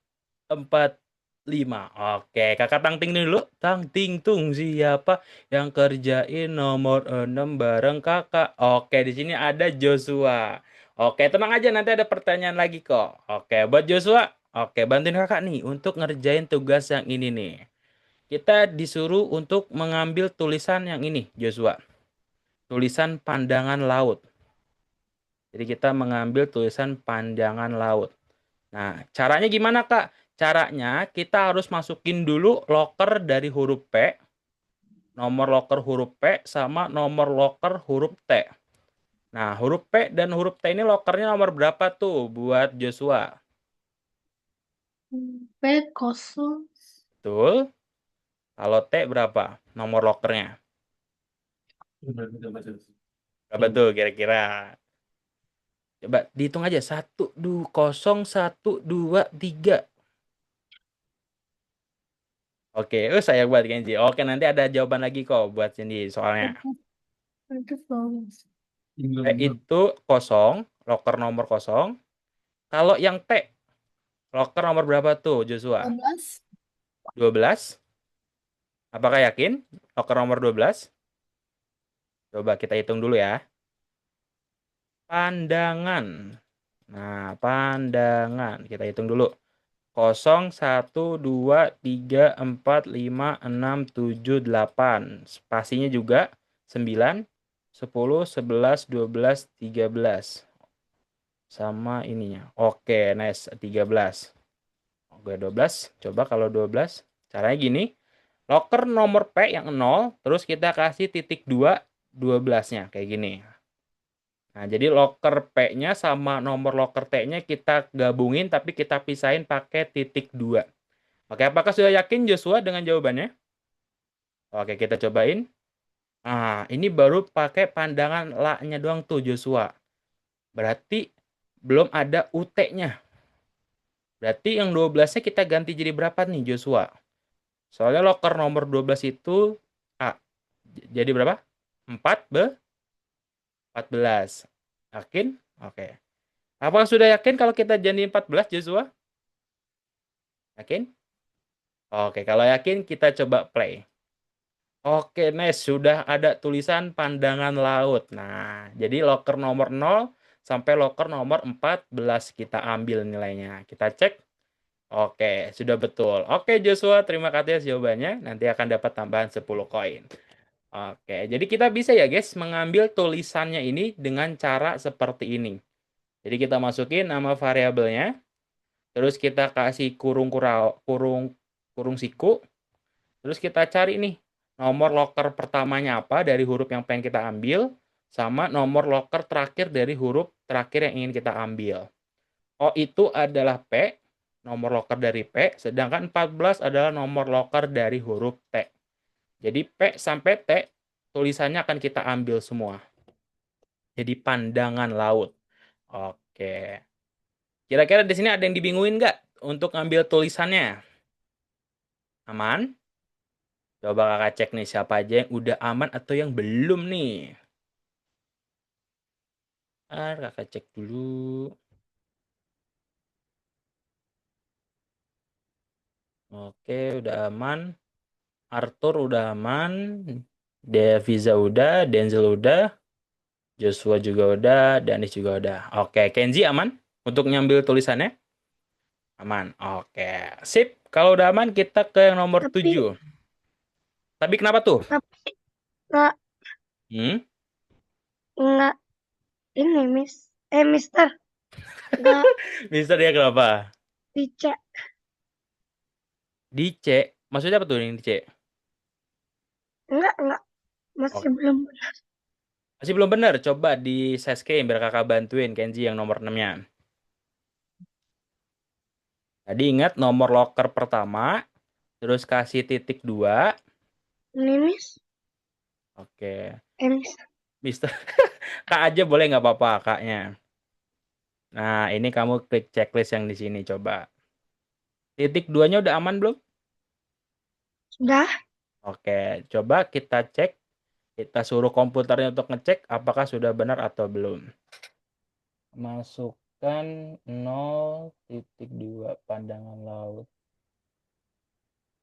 4, 5. Oke, kakak tang ting dulu. Tang ting tung siapa yang kerjain nomor 6 bareng kakak? Oke, di sini ada Joshua. Oke, tenang aja nanti ada pertanyaan lagi kok. Oke, buat Joshua. Oke, bantuin kakak nih untuk ngerjain tugas yang ini nih. Kita disuruh untuk mengambil tulisan yang ini, Joshua. Tulisan pandangan laut. Jadi kita mengambil tulisan pandangan laut. Nah, caranya gimana, Kak? Caranya kita harus masukin dulu loker dari huruf P, nomor loker huruf P, sama nomor loker huruf T. Nah, huruf P dan huruf T ini lokernya nomor berapa tuh buat Joshua? P kosong. Betul. Kalau T berapa nomor lokernya? Berapa tuh kira-kira? Coba dihitung aja. 1, 2, 0, 1, 2, 3. Oke, sayang buat Kenji. Oke, nanti ada jawaban lagi kok buat Cindy soalnya. T itu kosong, loker nomor kosong. Kalau yang T, loker nomor berapa tuh Joshua? 12. 12. Apakah yakin? Loker nomor 12? Coba kita hitung dulu ya. Pandangan. Nah, pandangan. Kita hitung dulu. 0, 1, 2, 3, 4, 5, 6, 7, 8. Spasinya juga 9, 10, 11, 12, 13. Sama ininya. Oke, nice. 13. Oke, 12. Coba kalau 12. Caranya gini. Loker nomor P yang 0. Terus kita kasih titik 2. 12-nya. Kayak gini. Nah, jadi loker P-nya sama nomor loker T-nya kita gabungin. Tapi kita pisahin pakai titik 2. Oke, apakah sudah yakin Joshua dengan jawabannya? Oke, kita cobain. Nah, ini baru pakai pandangan la-nya doang tuh Joshua. Berarti belum ada UT-nya. Berarti yang 12-nya kita ganti jadi berapa nih Joshua? Soalnya loker nomor 12 itu A. Jadi berapa? 4 be 14. Yakin? Oke. Apakah sudah yakin kalau kita jadi 14 Joshua? Yakin? Oke, kalau yakin kita coba play. Oke, nice. Sudah ada tulisan pandangan laut. Nah, jadi loker nomor 0 sampai loker nomor 14 kita ambil nilainya. Kita cek. Oke, sudah betul. Oke, Joshua, terima kasih atas jawabannya. Nanti akan dapat tambahan 10 koin. Oke, jadi kita bisa ya guys mengambil tulisannya ini dengan cara seperti ini. Jadi kita masukin nama variabelnya, terus kita kasih kurung siku, terus kita cari nih nomor loker pertamanya apa dari huruf yang pengen kita ambil, sama nomor loker terakhir dari huruf terakhir yang ingin kita ambil. O itu adalah P, nomor loker dari P, sedangkan 14 adalah nomor loker dari huruf T. Jadi P sampai T tulisannya akan kita ambil semua. Jadi pandangan laut. Oke. Kira-kira di sini ada yang dibingungin nggak untuk ngambil tulisannya? Aman? Coba kakak cek nih siapa aja yang udah aman atau yang belum nih. Kakak cek dulu. Oke, udah aman. Arthur udah aman. Deviza udah. Denzel udah. Joshua juga udah, Danis juga udah. Oke, Kenzi aman untuk nyambil tulisannya? Aman. Oke, sip. Kalau udah aman, kita ke yang nomor Tapi 7. Tapi kenapa tuh? nggak Hmm? nggak ini Mister nggak Mister ya kenapa? dicek. Di C. Maksudnya apa tuh yang di C? Nggak masih belum. Masih belum benar. Coba di sescame biar kakak bantuin Kenzi yang nomor 6-nya. Tadi ingat nomor locker pertama, terus kasih titik 2. Ini Oke. Mister. Mister. Kak aja boleh nggak apa-apa kaknya. Nah, ini kamu klik checklist yang di sini coba. Titik 2-nya udah aman belum? Sudah. Oke, coba kita cek. Kita suruh komputernya untuk ngecek apakah sudah benar atau belum. Masukkan 0,2 pandangan laut.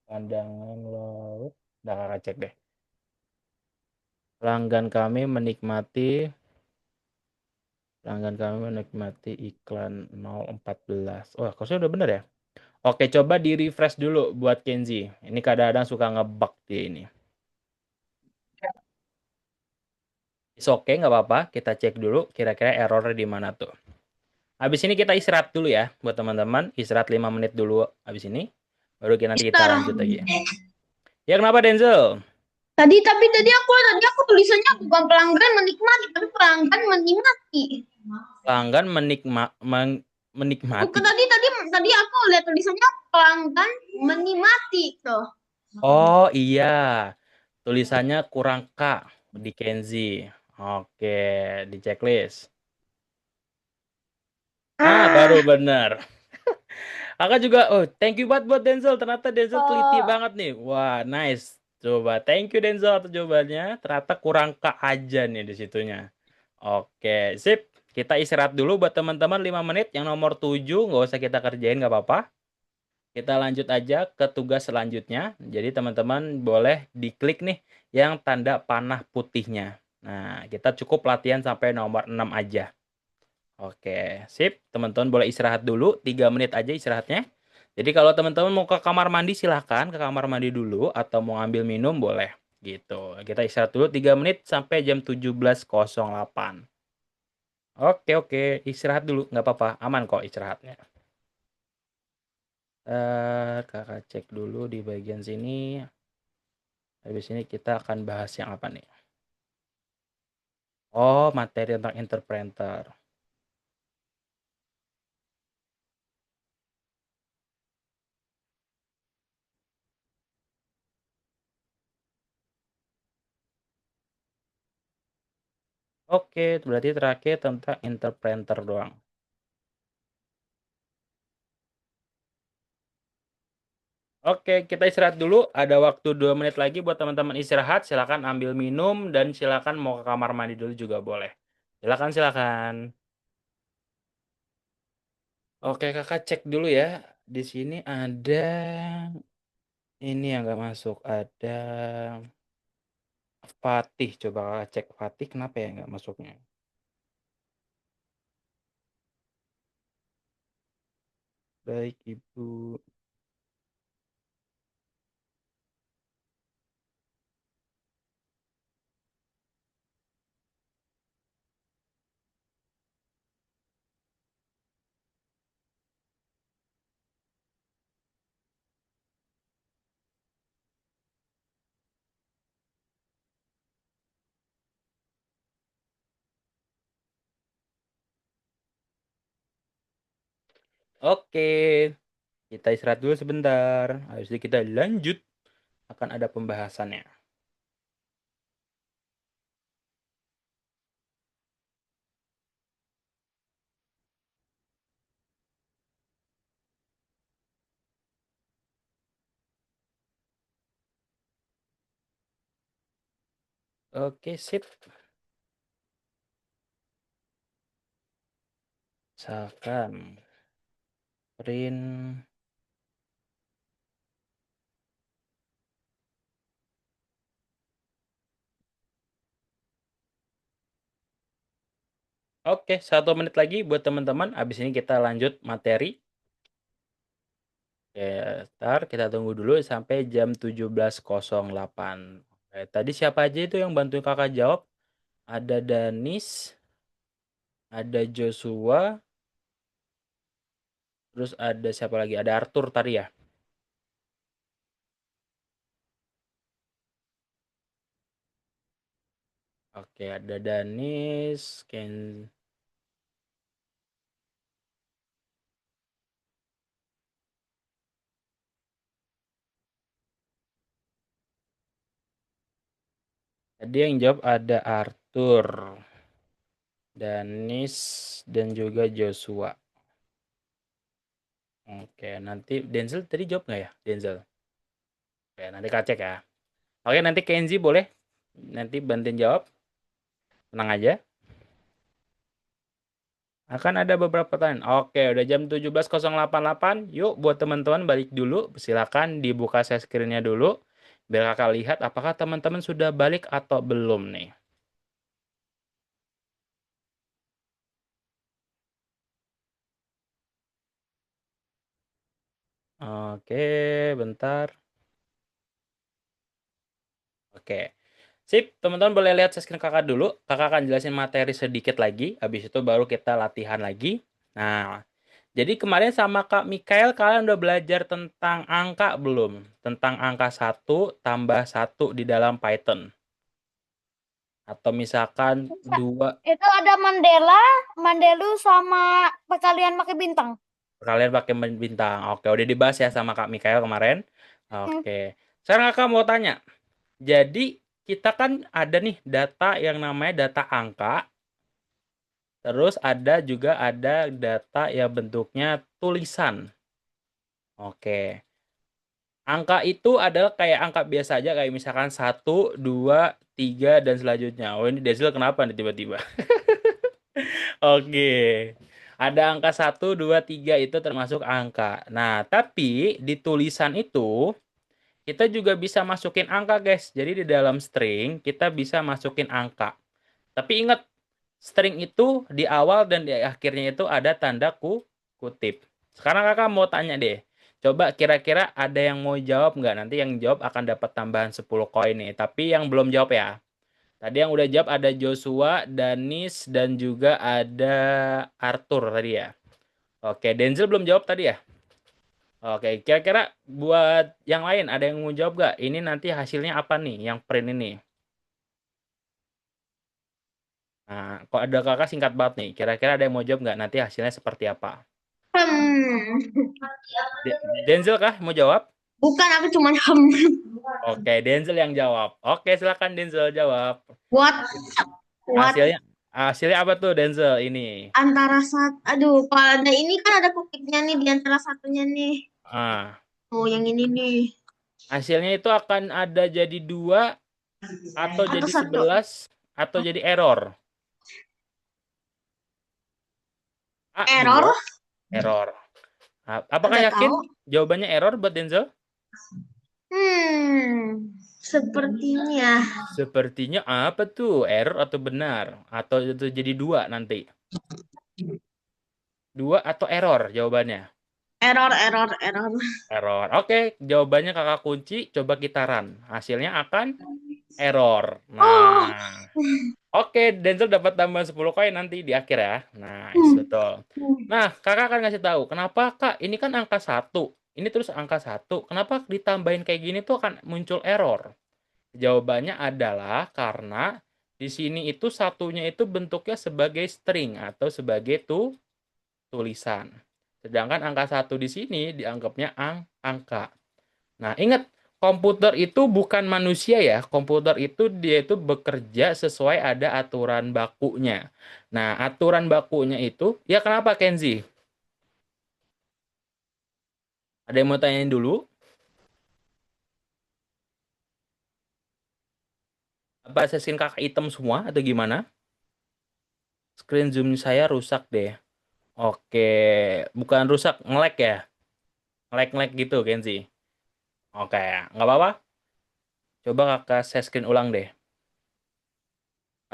Pandangan laut. Udah kakak cek deh. Pelanggan kami menikmati iklan 014. Wah, kok udah bener ya? Oke, coba di refresh dulu buat Kenzi. Ini kadang-kadang suka ngebug dia ini. Oke, nggak apa-apa. Kita cek dulu kira-kira errornya di mana tuh. Habis ini kita istirahat dulu ya buat teman-teman. Istirahat 5 menit dulu habis ini. Baru nanti kita Mister. lanjut lagi. Ya kenapa Denzel? Tadi aku tulisannya bukan pelanggan menikmati, tapi pelanggan menikmati. Pelanggan menikmati. Bukan tadi aku lihat tulisannya pelanggan menikmati tuh. Oh iya. Tulisannya kurang K di Kenzi. Oke, di checklist. Ah, baru bener. Kakak juga, oh thank you banget buat Denzel. Ternyata Denzel teliti banget nih. Wah, nice. Coba, thank you Denzel atas jawabannya. Ternyata kurang K aja nih di situnya. Oke, sip. Kita istirahat dulu buat teman-teman 5 menit. Yang nomor 7 nggak usah kita kerjain, nggak apa-apa. Kita lanjut aja ke tugas selanjutnya. Jadi teman-teman boleh diklik nih yang tanda panah putihnya. Nah, kita cukup latihan sampai nomor 6 aja. Oke, sip. Teman-teman boleh istirahat dulu, 3 menit aja istirahatnya. Jadi kalau teman-teman mau ke kamar mandi silahkan ke kamar mandi dulu atau mau ambil minum boleh gitu. Kita istirahat dulu 3 menit sampai jam 17.08. Oke, istirahat dulu nggak apa-apa, aman kok istirahatnya. Kakak cek dulu di bagian sini. Habis ini kita akan bahas yang apa nih? Oh, materi tentang interpreter. Oke, berarti terakhir tentang interpreter doang. Oke, kita istirahat dulu. Ada waktu 2 menit lagi buat teman-teman istirahat. Silakan ambil minum dan silakan mau ke kamar mandi dulu juga boleh. Silakan. Oke, kakak cek dulu ya. Di sini ada ini yang nggak masuk. Ada Fatih. Coba kakak cek Fatih kenapa ya nggak masuknya. Baik, Ibu. Oke, kita istirahat dulu sebentar. Habis itu kita lanjut. Akan ada pembahasannya. Oke, sip. Misalkan print Oke, 1 menit lagi buat teman-teman. Habis ini kita lanjut materi. Oke, ntar kita tunggu dulu sampai jam 17.08. Oke, tadi siapa aja itu yang bantuin kakak jawab? Ada Danis, ada Joshua, terus ada siapa lagi? Ada Arthur tadi ya? Oke, ada Danis, tadi yang jawab ada Arthur, Danis, dan juga Joshua. Oke, nanti Denzel tadi jawab nggak ya? Denzel. Oke, nanti kita cek ya. Oke, nanti Kenzi boleh nanti bantuin jawab. Tenang aja. Akan ada beberapa pertanyaan. Oke, udah jam 17.08. Yuk, buat teman-teman balik dulu. Silakan dibuka share screen-nya dulu. Biar kakak lihat apakah teman-teman sudah balik atau belum nih. Oke, bentar. Oke. Sip, teman-teman boleh lihat share screen kakak dulu. Kakak akan jelasin materi sedikit lagi. Habis itu baru kita latihan lagi. Nah, jadi kemarin sama Kak Mikael kalian udah belajar tentang angka belum? Tentang angka 1 tambah 1 di dalam Python. Atau misalkan 2 Itu ada Mandela, Mandelu sama perkalian pakai bintang. kalian pakai bintang. Oke, udah dibahas ya sama Kak Mikael kemarin. Oke. Sekarang Kakak mau tanya. Jadi kita kan ada nih data yang namanya data angka. Terus ada data yang bentuknya tulisan. Oke. Angka itu adalah kayak angka biasa aja, kayak misalkan 1, 2, 3, dan selanjutnya. Oh, ini Denzel kenapa nih tiba-tiba? Oke. Ada angka 1, 2, 3 itu termasuk angka. Nah, tapi di tulisan itu kita juga bisa masukin angka, guys. Jadi di dalam string kita bisa masukin angka. Tapi ingat, string itu di awal dan di akhirnya itu ada tanda kutip. Sekarang kakak mau tanya deh. Coba kira-kira ada yang mau jawab nggak? Nanti yang jawab akan dapat tambahan 10 koin nih. Tapi yang belum jawab ya. Tadi yang udah jawab ada Joshua, Danis, dan juga ada Arthur tadi ya. Oke, Denzel belum jawab tadi ya? Oke, kira-kira buat yang lain ada yang mau jawab nggak? Ini nanti hasilnya apa nih yang print ini? Nah, kok ada kakak singkat banget nih. Kira-kira ada yang mau jawab nggak? Nanti hasilnya seperti apa? Denzel kah mau jawab? Bukan, aku cuma Oke, Denzel yang jawab. Oke, silakan Denzel jawab. What? Hasilnya apa tuh Denzel ini? Antara aduh, kalau ada ini kan ada kutipnya nih di antara satunya nih. Ah, Oh, yang ini nih. hasilnya itu akan ada jadi 2 atau Atau jadi 1. 11 atau jadi error. A, Error? 2, error. Apakah Nggak yakin tahu. jawabannya error buat Denzel? Sepertinya. Sepertinya apa tuh? Error atau benar? Atau itu jadi 2 nanti? 2 atau error jawabannya? Error. Error. Oke, jawabannya kakak kunci. Coba kita run. Hasilnya akan error. Oh. Nah, oke, Denzel dapat tambahan 10 koin nanti di akhir ya. Nah, betul. Nah, kakak akan ngasih tahu. Kenapa, Kak? Ini kan angka 1. Ini terus angka 1. Kenapa ditambahin kayak gini tuh akan muncul error? Jawabannya adalah karena di sini itu satunya itu bentuknya sebagai string atau sebagai tulisan. Sedangkan angka 1 di sini dianggapnya angka. Nah, ingat, komputer itu bukan manusia ya. Komputer itu dia itu bekerja sesuai ada aturan bakunya. Nah, aturan bakunya itu, ya kenapa Kenzi? Ada yang mau tanyain dulu? Apa screen kakak hitam semua atau gimana? Screen zoom saya rusak deh. Oke, bukan rusak, nge-lag ya? Nge-lag gitu Kenzi. Oke, nggak apa-apa. Coba kakak share screen ulang deh.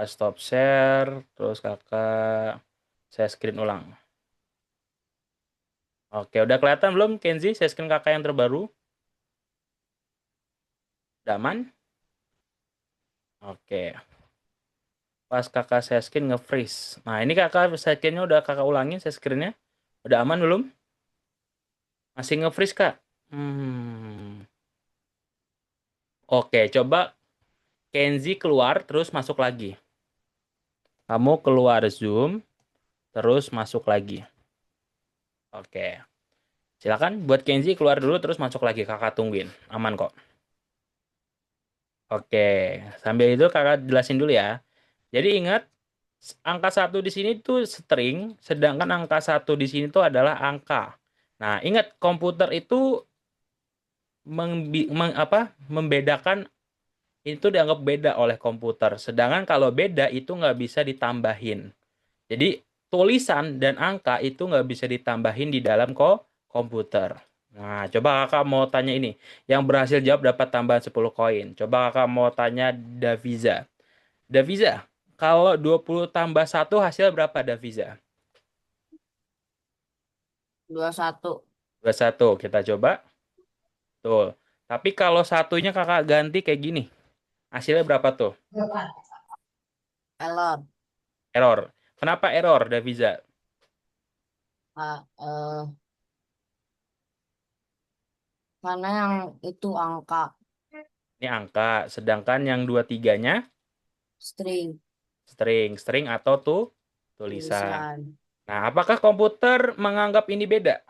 Stop share, terus kakak share screen ulang. Oke, udah kelihatan belum Kenzi share screen kakak yang terbaru? Udah aman? Oke. Pas kakak share screen nge-freeze. Nah, ini kakak share screen-nya udah kakak ulangin share screen-nya. Udah aman belum? Masih nge-freeze, Kak? Oke, coba Kenzi keluar terus masuk lagi. Kamu keluar Zoom terus masuk lagi. Oke. Silakan buat Kenzi keluar dulu terus masuk lagi. Kakak tungguin. Aman kok. Oke. Sambil itu kakak jelasin dulu ya. Jadi ingat angka 1 di sini tuh string, sedangkan angka 1 di sini tuh adalah angka. Nah, ingat komputer itu membedakan itu dianggap beda oleh komputer. Sedangkan kalau beda itu nggak bisa ditambahin. Jadi tulisan dan angka itu nggak bisa ditambahin di dalam komputer. Nah, coba kakak mau tanya ini. Yang berhasil jawab dapat tambahan 10 koin. Coba kakak mau tanya Daviza. Daviza, kalau 20 tambah 1 hasil berapa Daviza? 21. 21. Kita coba. Tuh. Tapi kalau satunya kakak ganti kayak gini. Hasilnya berapa tuh? Error. Error. Kenapa error, Daviza? Ah, karena yang itu angka Ini angka. Sedangkan yang 23-nya string string. String atau tulisan. tulisan. Nah, apakah komputer menganggap ini beda?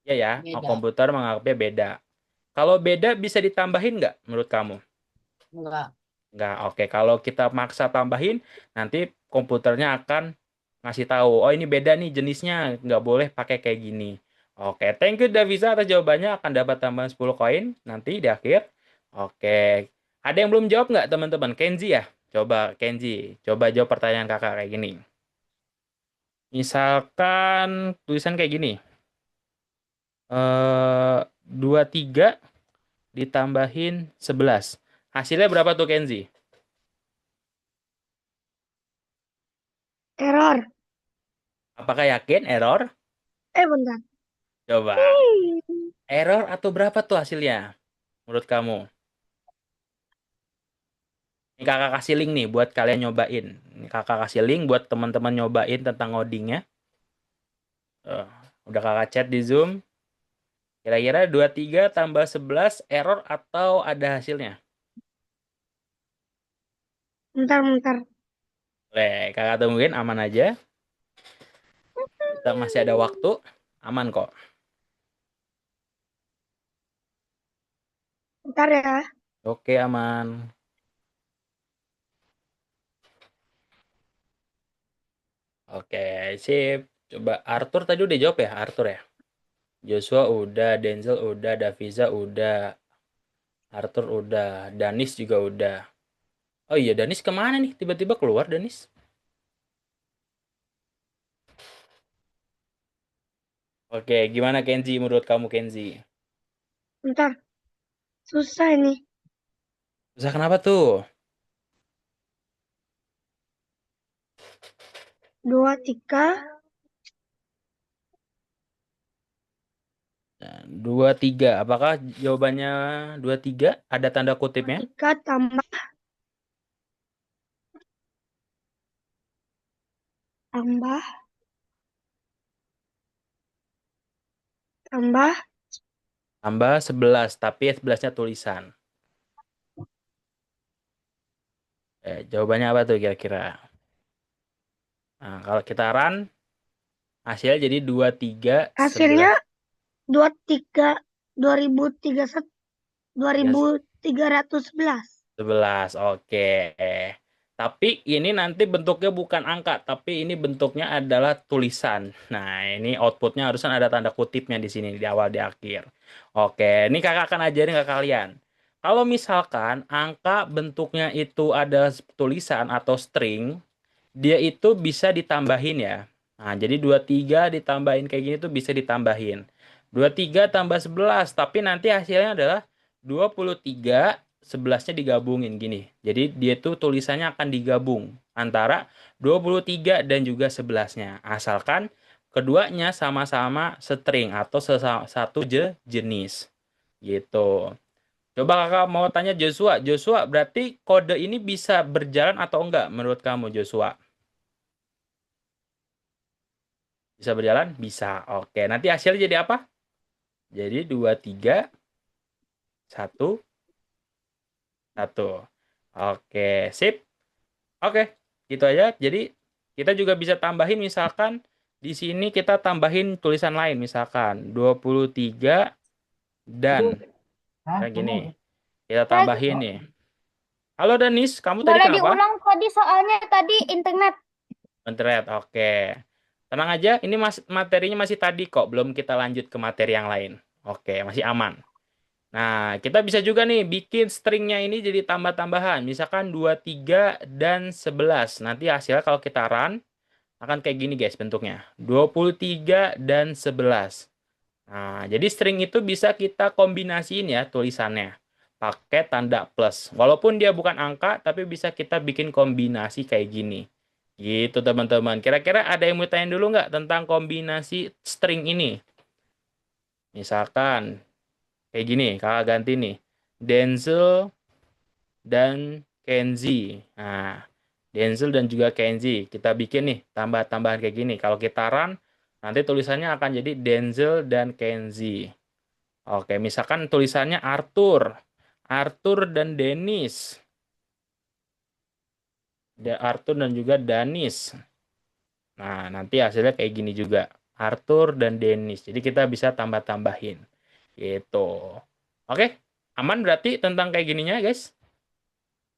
Ya ya, Beda. komputer menganggapnya beda. Kalau beda bisa ditambahin nggak menurut kamu? Enggak. Nggak, oke. Kalau kita maksa tambahin, nanti komputernya akan ngasih tahu, oh ini beda nih jenisnya, nggak boleh pakai kayak gini. Oke, thank you Davisa atas jawabannya, akan dapat tambahan 10 koin nanti di akhir. Oke, ada yang belum jawab nggak teman-teman? Kenzi ya? Coba Kenzi, coba jawab pertanyaan kakak kayak gini. Misalkan tulisan kayak gini. 23 ditambahin 11. Hasilnya berapa tuh Kenzi? Error. Apakah yakin error? Bentar. Coba. Error atau berapa tuh hasilnya? Menurut kamu? Ini kakak kasih link nih buat kalian nyobain. Ini kakak kasih link buat teman-teman nyobain tentang ngodingnya. Udah kakak chat di Zoom. Kira-kira 23 tambah 11 error atau ada hasilnya? Bentar. Kakak tungguin aman aja. Kita masih ada waktu. Aman kok. Bentar ya. Oke, aman. Oke, sip. Coba Arthur tadi udah jawab ya, Arthur ya? Joshua udah, Denzel udah, Daviza udah, Arthur udah, Danis juga udah. Oh iya, Danis kemana nih? Tiba-tiba keluar Danis. Oke, gimana Kenzi menurut kamu Kenzi? Bentar. Susah ini. Susah kenapa tuh? 23. 23. Apakah jawabannya 23? Ada tanda kutipnya? 3 tambah 11, tapi 11-nya tulisan. Jawabannya apa tuh kira-kira? Nah, kalau kita run, hasilnya jadi 23, hasilnya 23 2311. 11. Oke. Tapi ini nanti bentuknya bukan angka, tapi ini bentuknya adalah tulisan. Nah, ini outputnya harusnya ada tanda kutipnya di sini, di awal, di akhir. Oke, ini kakak akan ajarin ke kalian. Kalau misalkan angka bentuknya itu ada tulisan atau string, dia itu bisa ditambahin ya. Nah, jadi 23 ditambahin kayak gini tuh bisa ditambahin. 23 tambah 11, tapi nanti hasilnya adalah 23 11-nya digabungin gini. Jadi dia tuh tulisannya akan digabung antara 23 dan juga 11-nya. Asalkan keduanya sama-sama string atau satu jenis. Gitu. Coba kakak mau tanya Joshua. Joshua, berarti kode ini bisa berjalan atau enggak menurut kamu Joshua? Bisa berjalan? Bisa. Oke, nanti hasilnya jadi apa? Jadi 23, 1, 1. Oke, sip. Oke, gitu aja. Jadi kita juga bisa tambahin misalkan di sini kita tambahin tulisan lain misalkan 23 dan kayak gini. Kita tambahin nih. Halo Danis, kamu tadi Boleh kenapa? diulang tadi soalnya tadi internet. Internet. Oke. Tenang aja, ini materinya masih tadi kok, belum kita lanjut ke materi yang lain. Oke, masih aman. Nah, kita bisa juga nih bikin stringnya ini jadi tambah-tambahan. Misalkan 23 dan 11. Nanti hasilnya kalau kita run, akan kayak gini guys bentuknya. 23 dan 11. Nah, jadi string itu bisa kita kombinasiin ya tulisannya. Pakai tanda plus. Walaupun dia bukan angka, tapi bisa kita bikin kombinasi kayak gini. Gitu teman-teman. Kira-kira ada yang mau tanya dulu nggak tentang kombinasi string ini? Misalkan kayak gini, kakak ganti nih. Denzel dan Kenzi. Nah, Denzel dan juga Kenzi. Kita bikin nih tambah-tambahan kayak gini. Kalau kita run, nanti tulisannya akan jadi Denzel dan Kenzi. Oke, misalkan tulisannya Arthur. Arthur dan Dennis. Arthur dan juga Danis. Nah, nanti hasilnya kayak gini juga. Arthur dan Dennis. Jadi kita bisa tambah-tambahin. Gitu. Oke, aman berarti tentang kayak gininya, guys.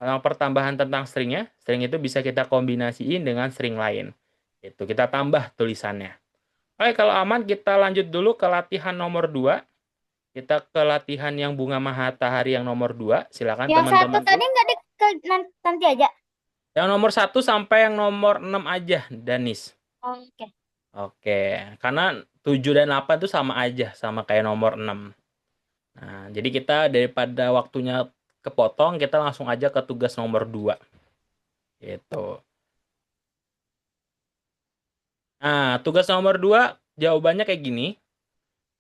Kalau pertambahan tentang stringnya, string itu bisa kita kombinasiin dengan string lain. Itu kita tambah tulisannya. Oke, kalau aman kita lanjut dulu ke latihan nomor 2. Kita ke latihan yang bunga matahari yang nomor 2. Silakan Yang satu teman-teman. tadi nggak nanti aja. Yang nomor 1 sampai yang nomor 6 aja, Danis. Oke. Oke, karena 7 dan 8 itu sama aja, sama kayak nomor 6. Nah, jadi kita daripada waktunya kepotong, kita langsung aja ke tugas nomor 2. Gitu. Nah, tugas nomor 2, jawabannya kayak gini.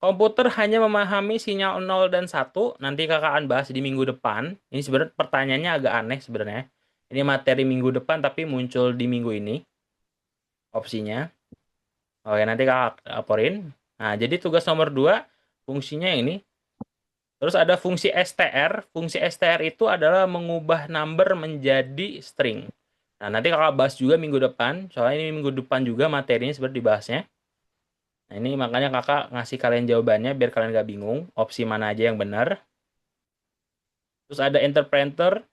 Komputer hanya memahami sinyal 0 dan 1. Nanti kakak akan bahas di minggu depan. Ini sebenarnya pertanyaannya agak aneh sebenarnya. Ini materi minggu depan tapi muncul di minggu ini. Opsinya. Oke, nanti kakak laporin. Nah, jadi tugas nomor 2, fungsinya ini. Terus ada fungsi str. Fungsi str itu adalah mengubah number menjadi string. Nah, nanti kakak bahas juga minggu depan. Soalnya ini minggu depan juga materinya sebenarnya dibahasnya. Nah, ini makanya kakak ngasih kalian jawabannya biar kalian gak bingung. Opsi mana aja yang benar. Terus ada interpreter.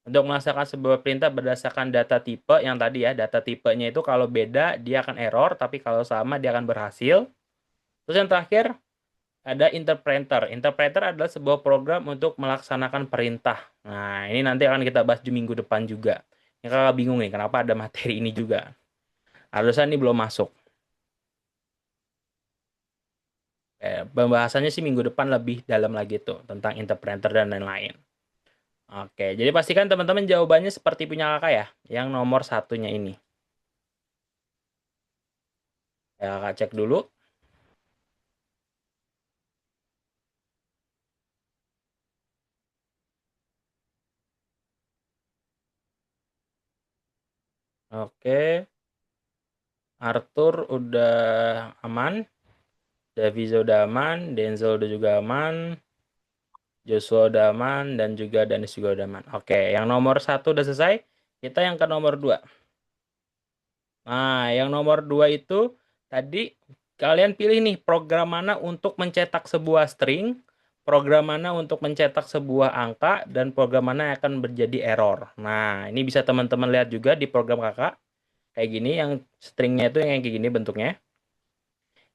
Untuk melaksanakan sebuah perintah berdasarkan data tipe. Yang tadi ya, data tipenya itu kalau beda dia akan error. Tapi kalau sama dia akan berhasil. Terus yang terakhir, ada interpreter. Interpreter adalah sebuah program untuk melaksanakan perintah. Nah, ini nanti akan kita bahas di minggu depan juga. Ini kakak bingung nih, kenapa ada materi ini juga. Harusnya ini belum masuk. Pembahasannya sih minggu depan lebih dalam lagi tuh, tentang interpreter dan lain-lain. Oke, jadi pastikan teman-teman jawabannya seperti punya kakak ya, yang nomor satunya ini. Ya, kakak cek dulu. Oke, Arthur udah aman, Daviza udah aman, Denzel udah juga aman, Joshua udah aman, dan juga Danis juga udah aman. Oke, yang nomor 1 udah selesai, kita yang ke nomor 2. Nah, yang nomor 2 itu tadi kalian pilih nih program mana untuk mencetak sebuah string, program mana untuk mencetak sebuah angka, dan program mana yang akan menjadi error. Nah, ini bisa teman-teman lihat juga di program kakak. Kayak gini, yang stringnya itu yang kayak gini bentuknya.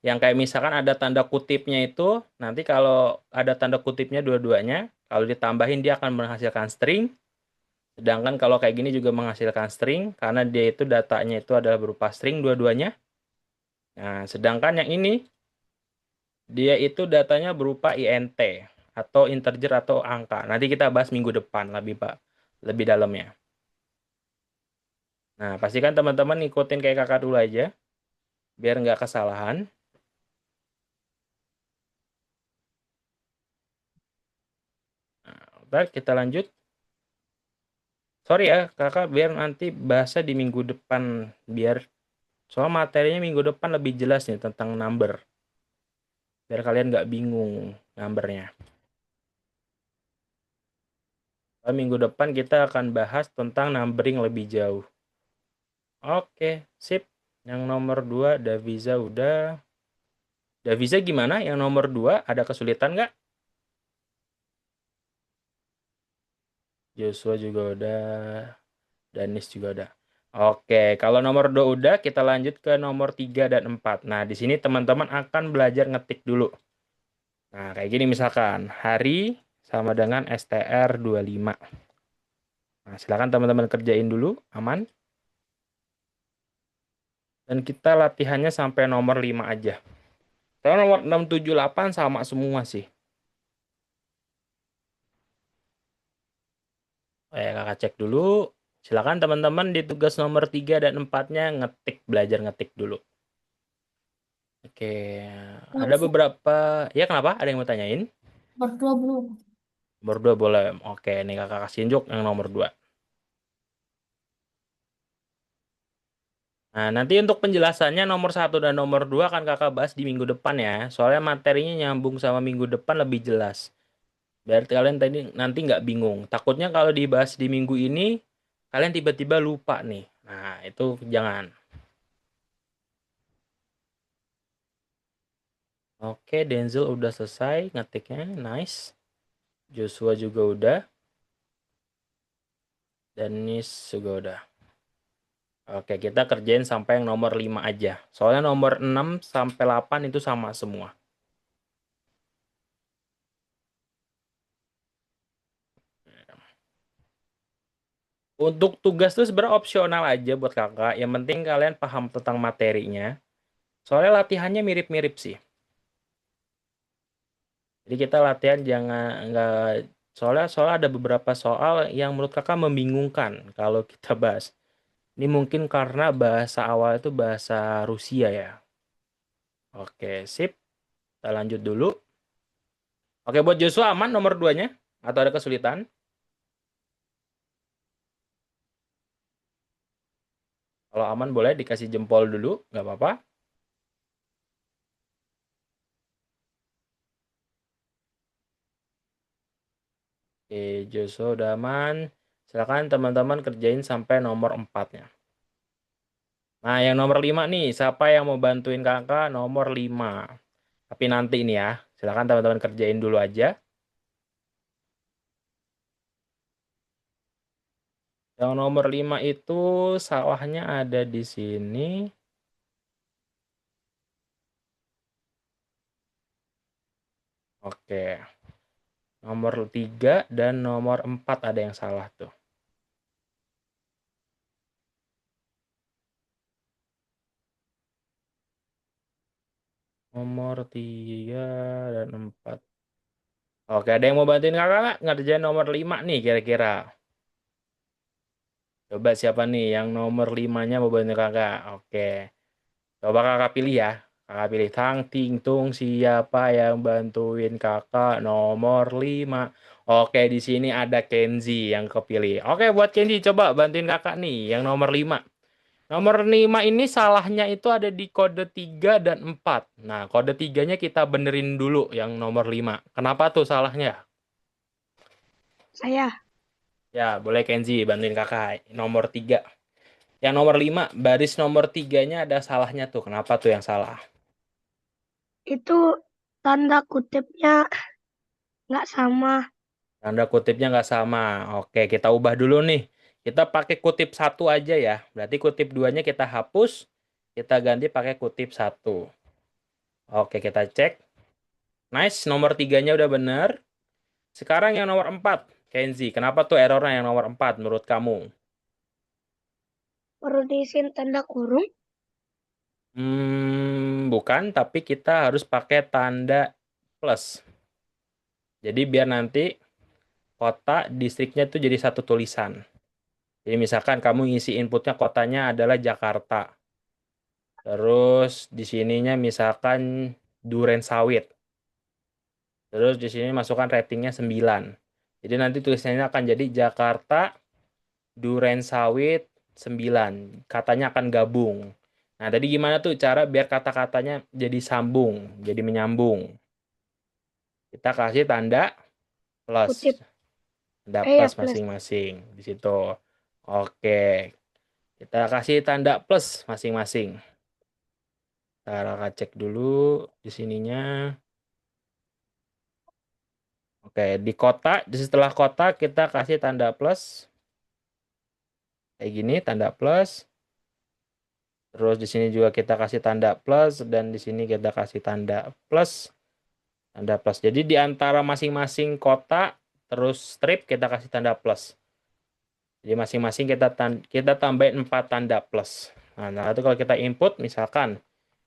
Yang kayak misalkan ada tanda kutipnya itu, nanti kalau ada tanda kutipnya dua-duanya, kalau ditambahin dia akan menghasilkan string. Sedangkan kalau kayak gini juga menghasilkan string, karena dia itu datanya itu adalah berupa string dua-duanya. Nah, sedangkan yang ini, dia itu datanya berupa int. atau integer atau angka. Nanti kita bahas minggu depan lebih dalamnya. Nah, pastikan teman-teman ngikutin kayak kakak dulu aja, biar nggak kesalahan. Nah, ntar kita lanjut. Sorry ya, kakak biar nanti bahasnya di minggu depan, biar soal materinya minggu depan lebih jelas nih tentang number. Biar kalian nggak bingung numbernya. Minggu depan kita akan bahas tentang numbering lebih jauh. Oke, sip. Yang nomor 2, Daviza udah. Daviza gimana? Yang nomor 2 ada kesulitan nggak? Joshua juga udah. Danis juga udah. Oke, kalau nomor 2 udah, kita lanjut ke nomor 3 dan 4. Nah, di sini teman-teman akan belajar ngetik dulu. Nah, kayak gini misalkan, hari sama dengan STR25. Nah, silakan teman-teman kerjain dulu, aman. Dan kita latihannya sampai nomor 5 aja. Kalau nomor 6, 7, 8 sama semua sih. Kakak cek dulu. Silakan teman-teman di tugas nomor 3 dan 4-nya belajar ngetik dulu. Oke, ada beberapa. Ya, kenapa? Ada yang mau tanyain? Nomor 2 belum. Nomor 2 boleh. Oke, nih kakak kasih unjuk yang nomor 2. Nah, nanti untuk penjelasannya nomor 1 dan nomor 2 akan kakak bahas di minggu depan ya. Soalnya materinya nyambung sama minggu depan lebih jelas. Biar kalian tadi nanti nggak bingung. Takutnya kalau dibahas di minggu ini, kalian tiba-tiba lupa nih. Nah, itu jangan. Oke, Denzel udah selesai ngetiknya. Nice. Joshua juga udah. Danis juga udah. Oke, kita kerjain sampai yang nomor 5 aja. Soalnya nomor 6 sampai 8 itu sama semua. Untuk tugas itu sebenarnya opsional aja buat kakak. Yang penting kalian paham tentang materinya. Soalnya latihannya mirip-mirip sih. Jadi kita latihan jangan nggak soalnya ada beberapa soal yang menurut kakak membingungkan kalau kita bahas. Ini mungkin karena bahasa awal itu bahasa Rusia ya. Oke, sip. Kita lanjut dulu. Oke, buat Joshua aman nomor 2-nya? Atau ada kesulitan? Kalau aman boleh dikasih jempol dulu, nggak apa-apa. Oke, Joshua udah aman. Silakan teman-teman kerjain sampai nomor 4-nya. Nah, yang nomor 5 nih, siapa yang mau bantuin kakak? Nomor 5. Tapi nanti nih ya, silakan teman-teman kerjain dulu aja. Yang nomor 5 itu salahnya ada di sini. Oke. Nomor 3 dan nomor 4 ada yang salah tuh. Nomor 3 dan 4. Oke, ada yang mau bantuin kakak ngerjain nomor 5 nih kira-kira? Coba siapa nih yang nomor 5-nya mau bantuin kakak? Oke. Coba kakak pilih ya. Kakak pilih tang ting tung siapa yang bantuin kakak nomor 5. Oke, di sini ada Kenzi yang kepilih. Oke, buat Kenzi coba bantuin kakak nih yang nomor 5. Nomor 5 ini salahnya itu ada di kode 3 dan 4. Nah, kode 3-nya kita benerin dulu yang nomor 5. Kenapa tuh salahnya? Saya. Ya, boleh Kenzi bantuin kakak nomor 3. Yang nomor 5, baris nomor 3-nya ada salahnya tuh. Kenapa tuh yang salah? Itu tanda kutipnya nggak sama. Tanda kutipnya nggak sama. Oke, kita ubah dulu nih. Kita pakai kutip 1 aja ya. Berarti kutip 2-nya kita hapus. Kita ganti pakai kutip 1. Oke, kita cek. Nice, nomor 3-nya udah bener. Sekarang yang nomor 4. Kenzi, kenapa tuh errornya yang nomor 4 menurut kamu? Perlu diisiin tanda kurung. Bukan, tapi kita harus pakai tanda plus. Jadi biar nanti kota distriknya tuh jadi satu tulisan. Jadi misalkan kamu ngisi inputnya kotanya adalah Jakarta. Terus di sininya misalkan Duren Sawit. Terus di sini masukkan ratingnya 9. Jadi nanti tulisannya akan jadi Jakarta Duren Sawit 9. Katanya akan gabung. Nah, tadi gimana tuh cara biar kata-katanya jadi sambung, jadi menyambung? Kita kasih tanda plus. Kutip. Tanda Ya, plus plus. masing-masing di situ. Oke. Kita kasih tanda plus masing-masing. Kita cek dulu di sininya. Oke, di kota, setelah kota kita kasih tanda plus. Kayak gini, tanda plus. Terus di sini juga kita kasih tanda plus dan di sini kita kasih tanda plus. Tanda plus. Jadi di antara masing-masing kota terus strip kita kasih tanda plus. Jadi masing-masing kita tambahin 4 tanda plus. Nah, itu kalau kita input misalkan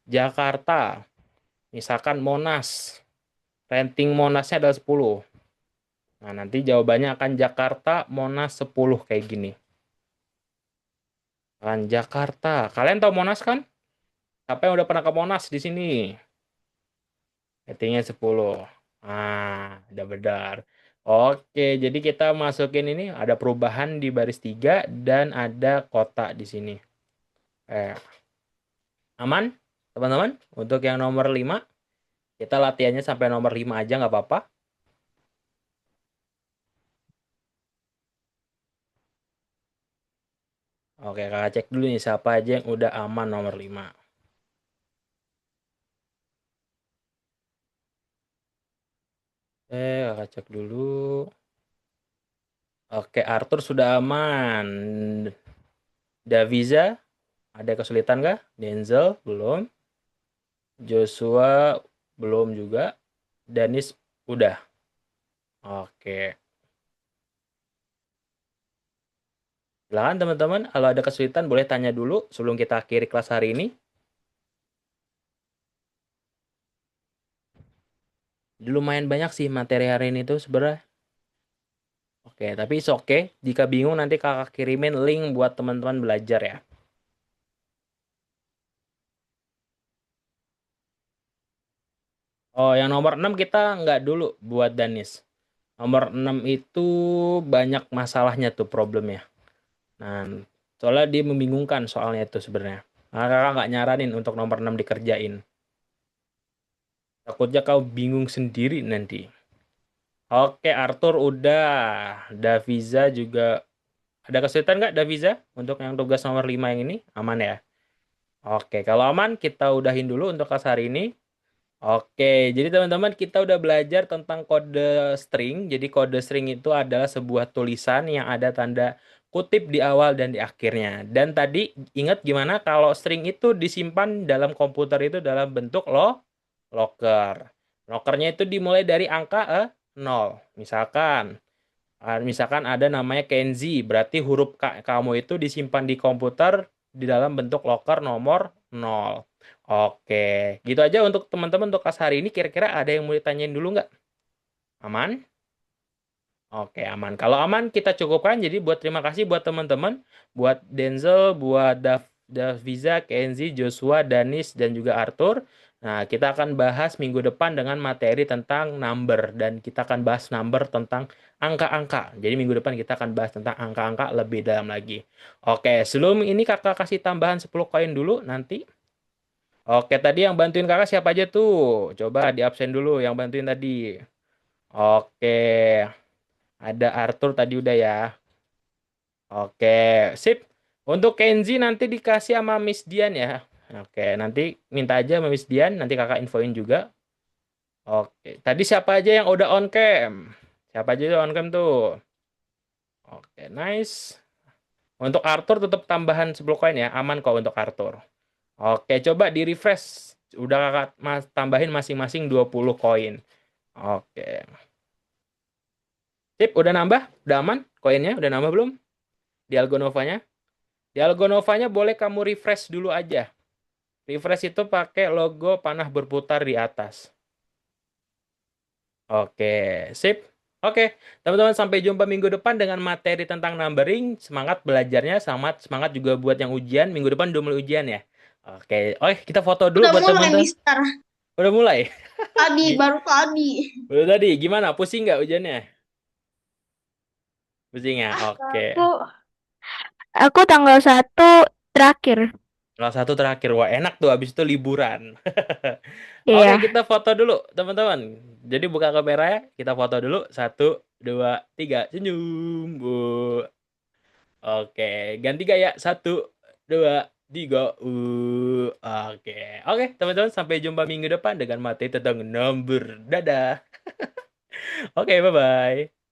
Jakarta, misalkan Monas. Rating Monasnya adalah 10. Nah, nanti jawabannya akan Jakarta Monas 10 kayak gini. Kan Jakarta. Kalian tahu Monas kan? Siapa yang udah pernah ke Monas di sini? Ratingnya 10. Ah, udah benar. Oke, jadi kita masukin ini ada perubahan di baris 3 dan ada kota di sini. Aman, teman-teman? Untuk yang nomor 5, kita latihannya sampai nomor 5 aja nggak apa-apa. Oke, kakak cek dulu nih siapa aja yang udah aman nomor 5. Kakak cek dulu. Oke, Arthur sudah aman. Daviza, ada kesulitan kah? Denzel, belum. Joshua, belum juga. Danis, udah. Oke. Silakan teman-teman, kalau ada kesulitan boleh tanya dulu sebelum kita akhiri kelas hari ini. Lumayan banyak sih materi hari ini tuh sebenarnya. Oke, tapi oke. Jika bingung nanti kakak kirimin link buat teman-teman belajar ya. Oh, yang nomor 6 kita nggak dulu buat Danis. Nomor 6 itu banyak masalahnya tuh problemnya. Nah, soalnya dia membingungkan soalnya itu sebenarnya. Nah, kakak nggak nyaranin untuk nomor 6 dikerjain. Takutnya kau bingung sendiri nanti. Oke, Arthur udah. Daviza juga. Ada kesulitan nggak Daviza untuk yang tugas nomor 5 yang ini? Aman ya? Oke, kalau aman kita udahin dulu untuk kelas hari ini. Oke, jadi teman-teman kita udah belajar tentang kode string. Jadi kode string itu adalah sebuah tulisan yang ada tanda kutip di awal dan di akhirnya. Dan tadi ingat gimana kalau string itu disimpan dalam komputer itu dalam bentuk locker. Lockernya itu dimulai dari angka 0. Misalkan ada namanya Kenzi, berarti huruf kamu itu disimpan di komputer di dalam bentuk locker nomor 0. Oke, gitu aja untuk teman-teman untuk kelas hari ini. Kira-kira ada yang mau ditanyain dulu nggak? Aman? Oke, aman. Kalau aman, kita cukupkan. Jadi terima kasih buat teman-teman, buat Denzel, buat Daviza, Kenzi, Joshua, Danis, dan juga Arthur. Nah, kita akan bahas minggu depan dengan materi tentang number. Dan kita akan bahas number tentang angka-angka. Jadi minggu depan kita akan bahas tentang angka-angka lebih dalam lagi. Oke, sebelum ini kakak kasih tambahan 10 koin dulu nanti. Oke, tadi yang bantuin kakak siapa aja tuh? Coba di absen dulu yang bantuin tadi. Oke, ada Arthur tadi udah ya. Oke, sip. Untuk Kenzi nanti dikasih sama Miss Dian ya. Oke, nanti minta aja sama Miss Dian, nanti kakak infoin juga. Oke, tadi siapa aja yang udah on cam? Siapa aja yang on cam tuh? Oke, nice. Untuk Arthur tetap tambahan 10 koin ya, aman kok untuk Arthur. Oke, coba di refresh. Udah kakak tambahin masing-masing 20 koin. Oke. Sip, udah nambah? Udah aman? Koinnya udah nambah belum? Di Algonovanya? Di Algonovanya boleh kamu refresh dulu aja. Refresh itu pakai logo panah berputar di atas. Oke, sip. Oke, teman-teman sampai jumpa minggu depan dengan materi tentang numbering. Semangat belajarnya, semangat juga buat yang ujian. Minggu depan udah mulai ujian ya. Oke, kita foto dulu Udah buat mulai, teman-teman. Mister. Udah mulai. Tadi, baru tadi. Udah tadi, gimana? Pusing nggak ujiannya? Pusing ya? Oke. Aku tanggal 1 terakhir. Kelas 1 terakhir. Wah, enak tuh. Habis itu liburan. Oke, Iya. kita foto dulu, teman-teman. Jadi buka kamera ya. Kita foto dulu. 1, 2, 3. Senyum, Bu. Oke, ganti gaya. 1, 2, 3. Oke, teman-teman. Sampai jumpa minggu depan dengan materi tentang number. Dadah. Oke, bye-bye.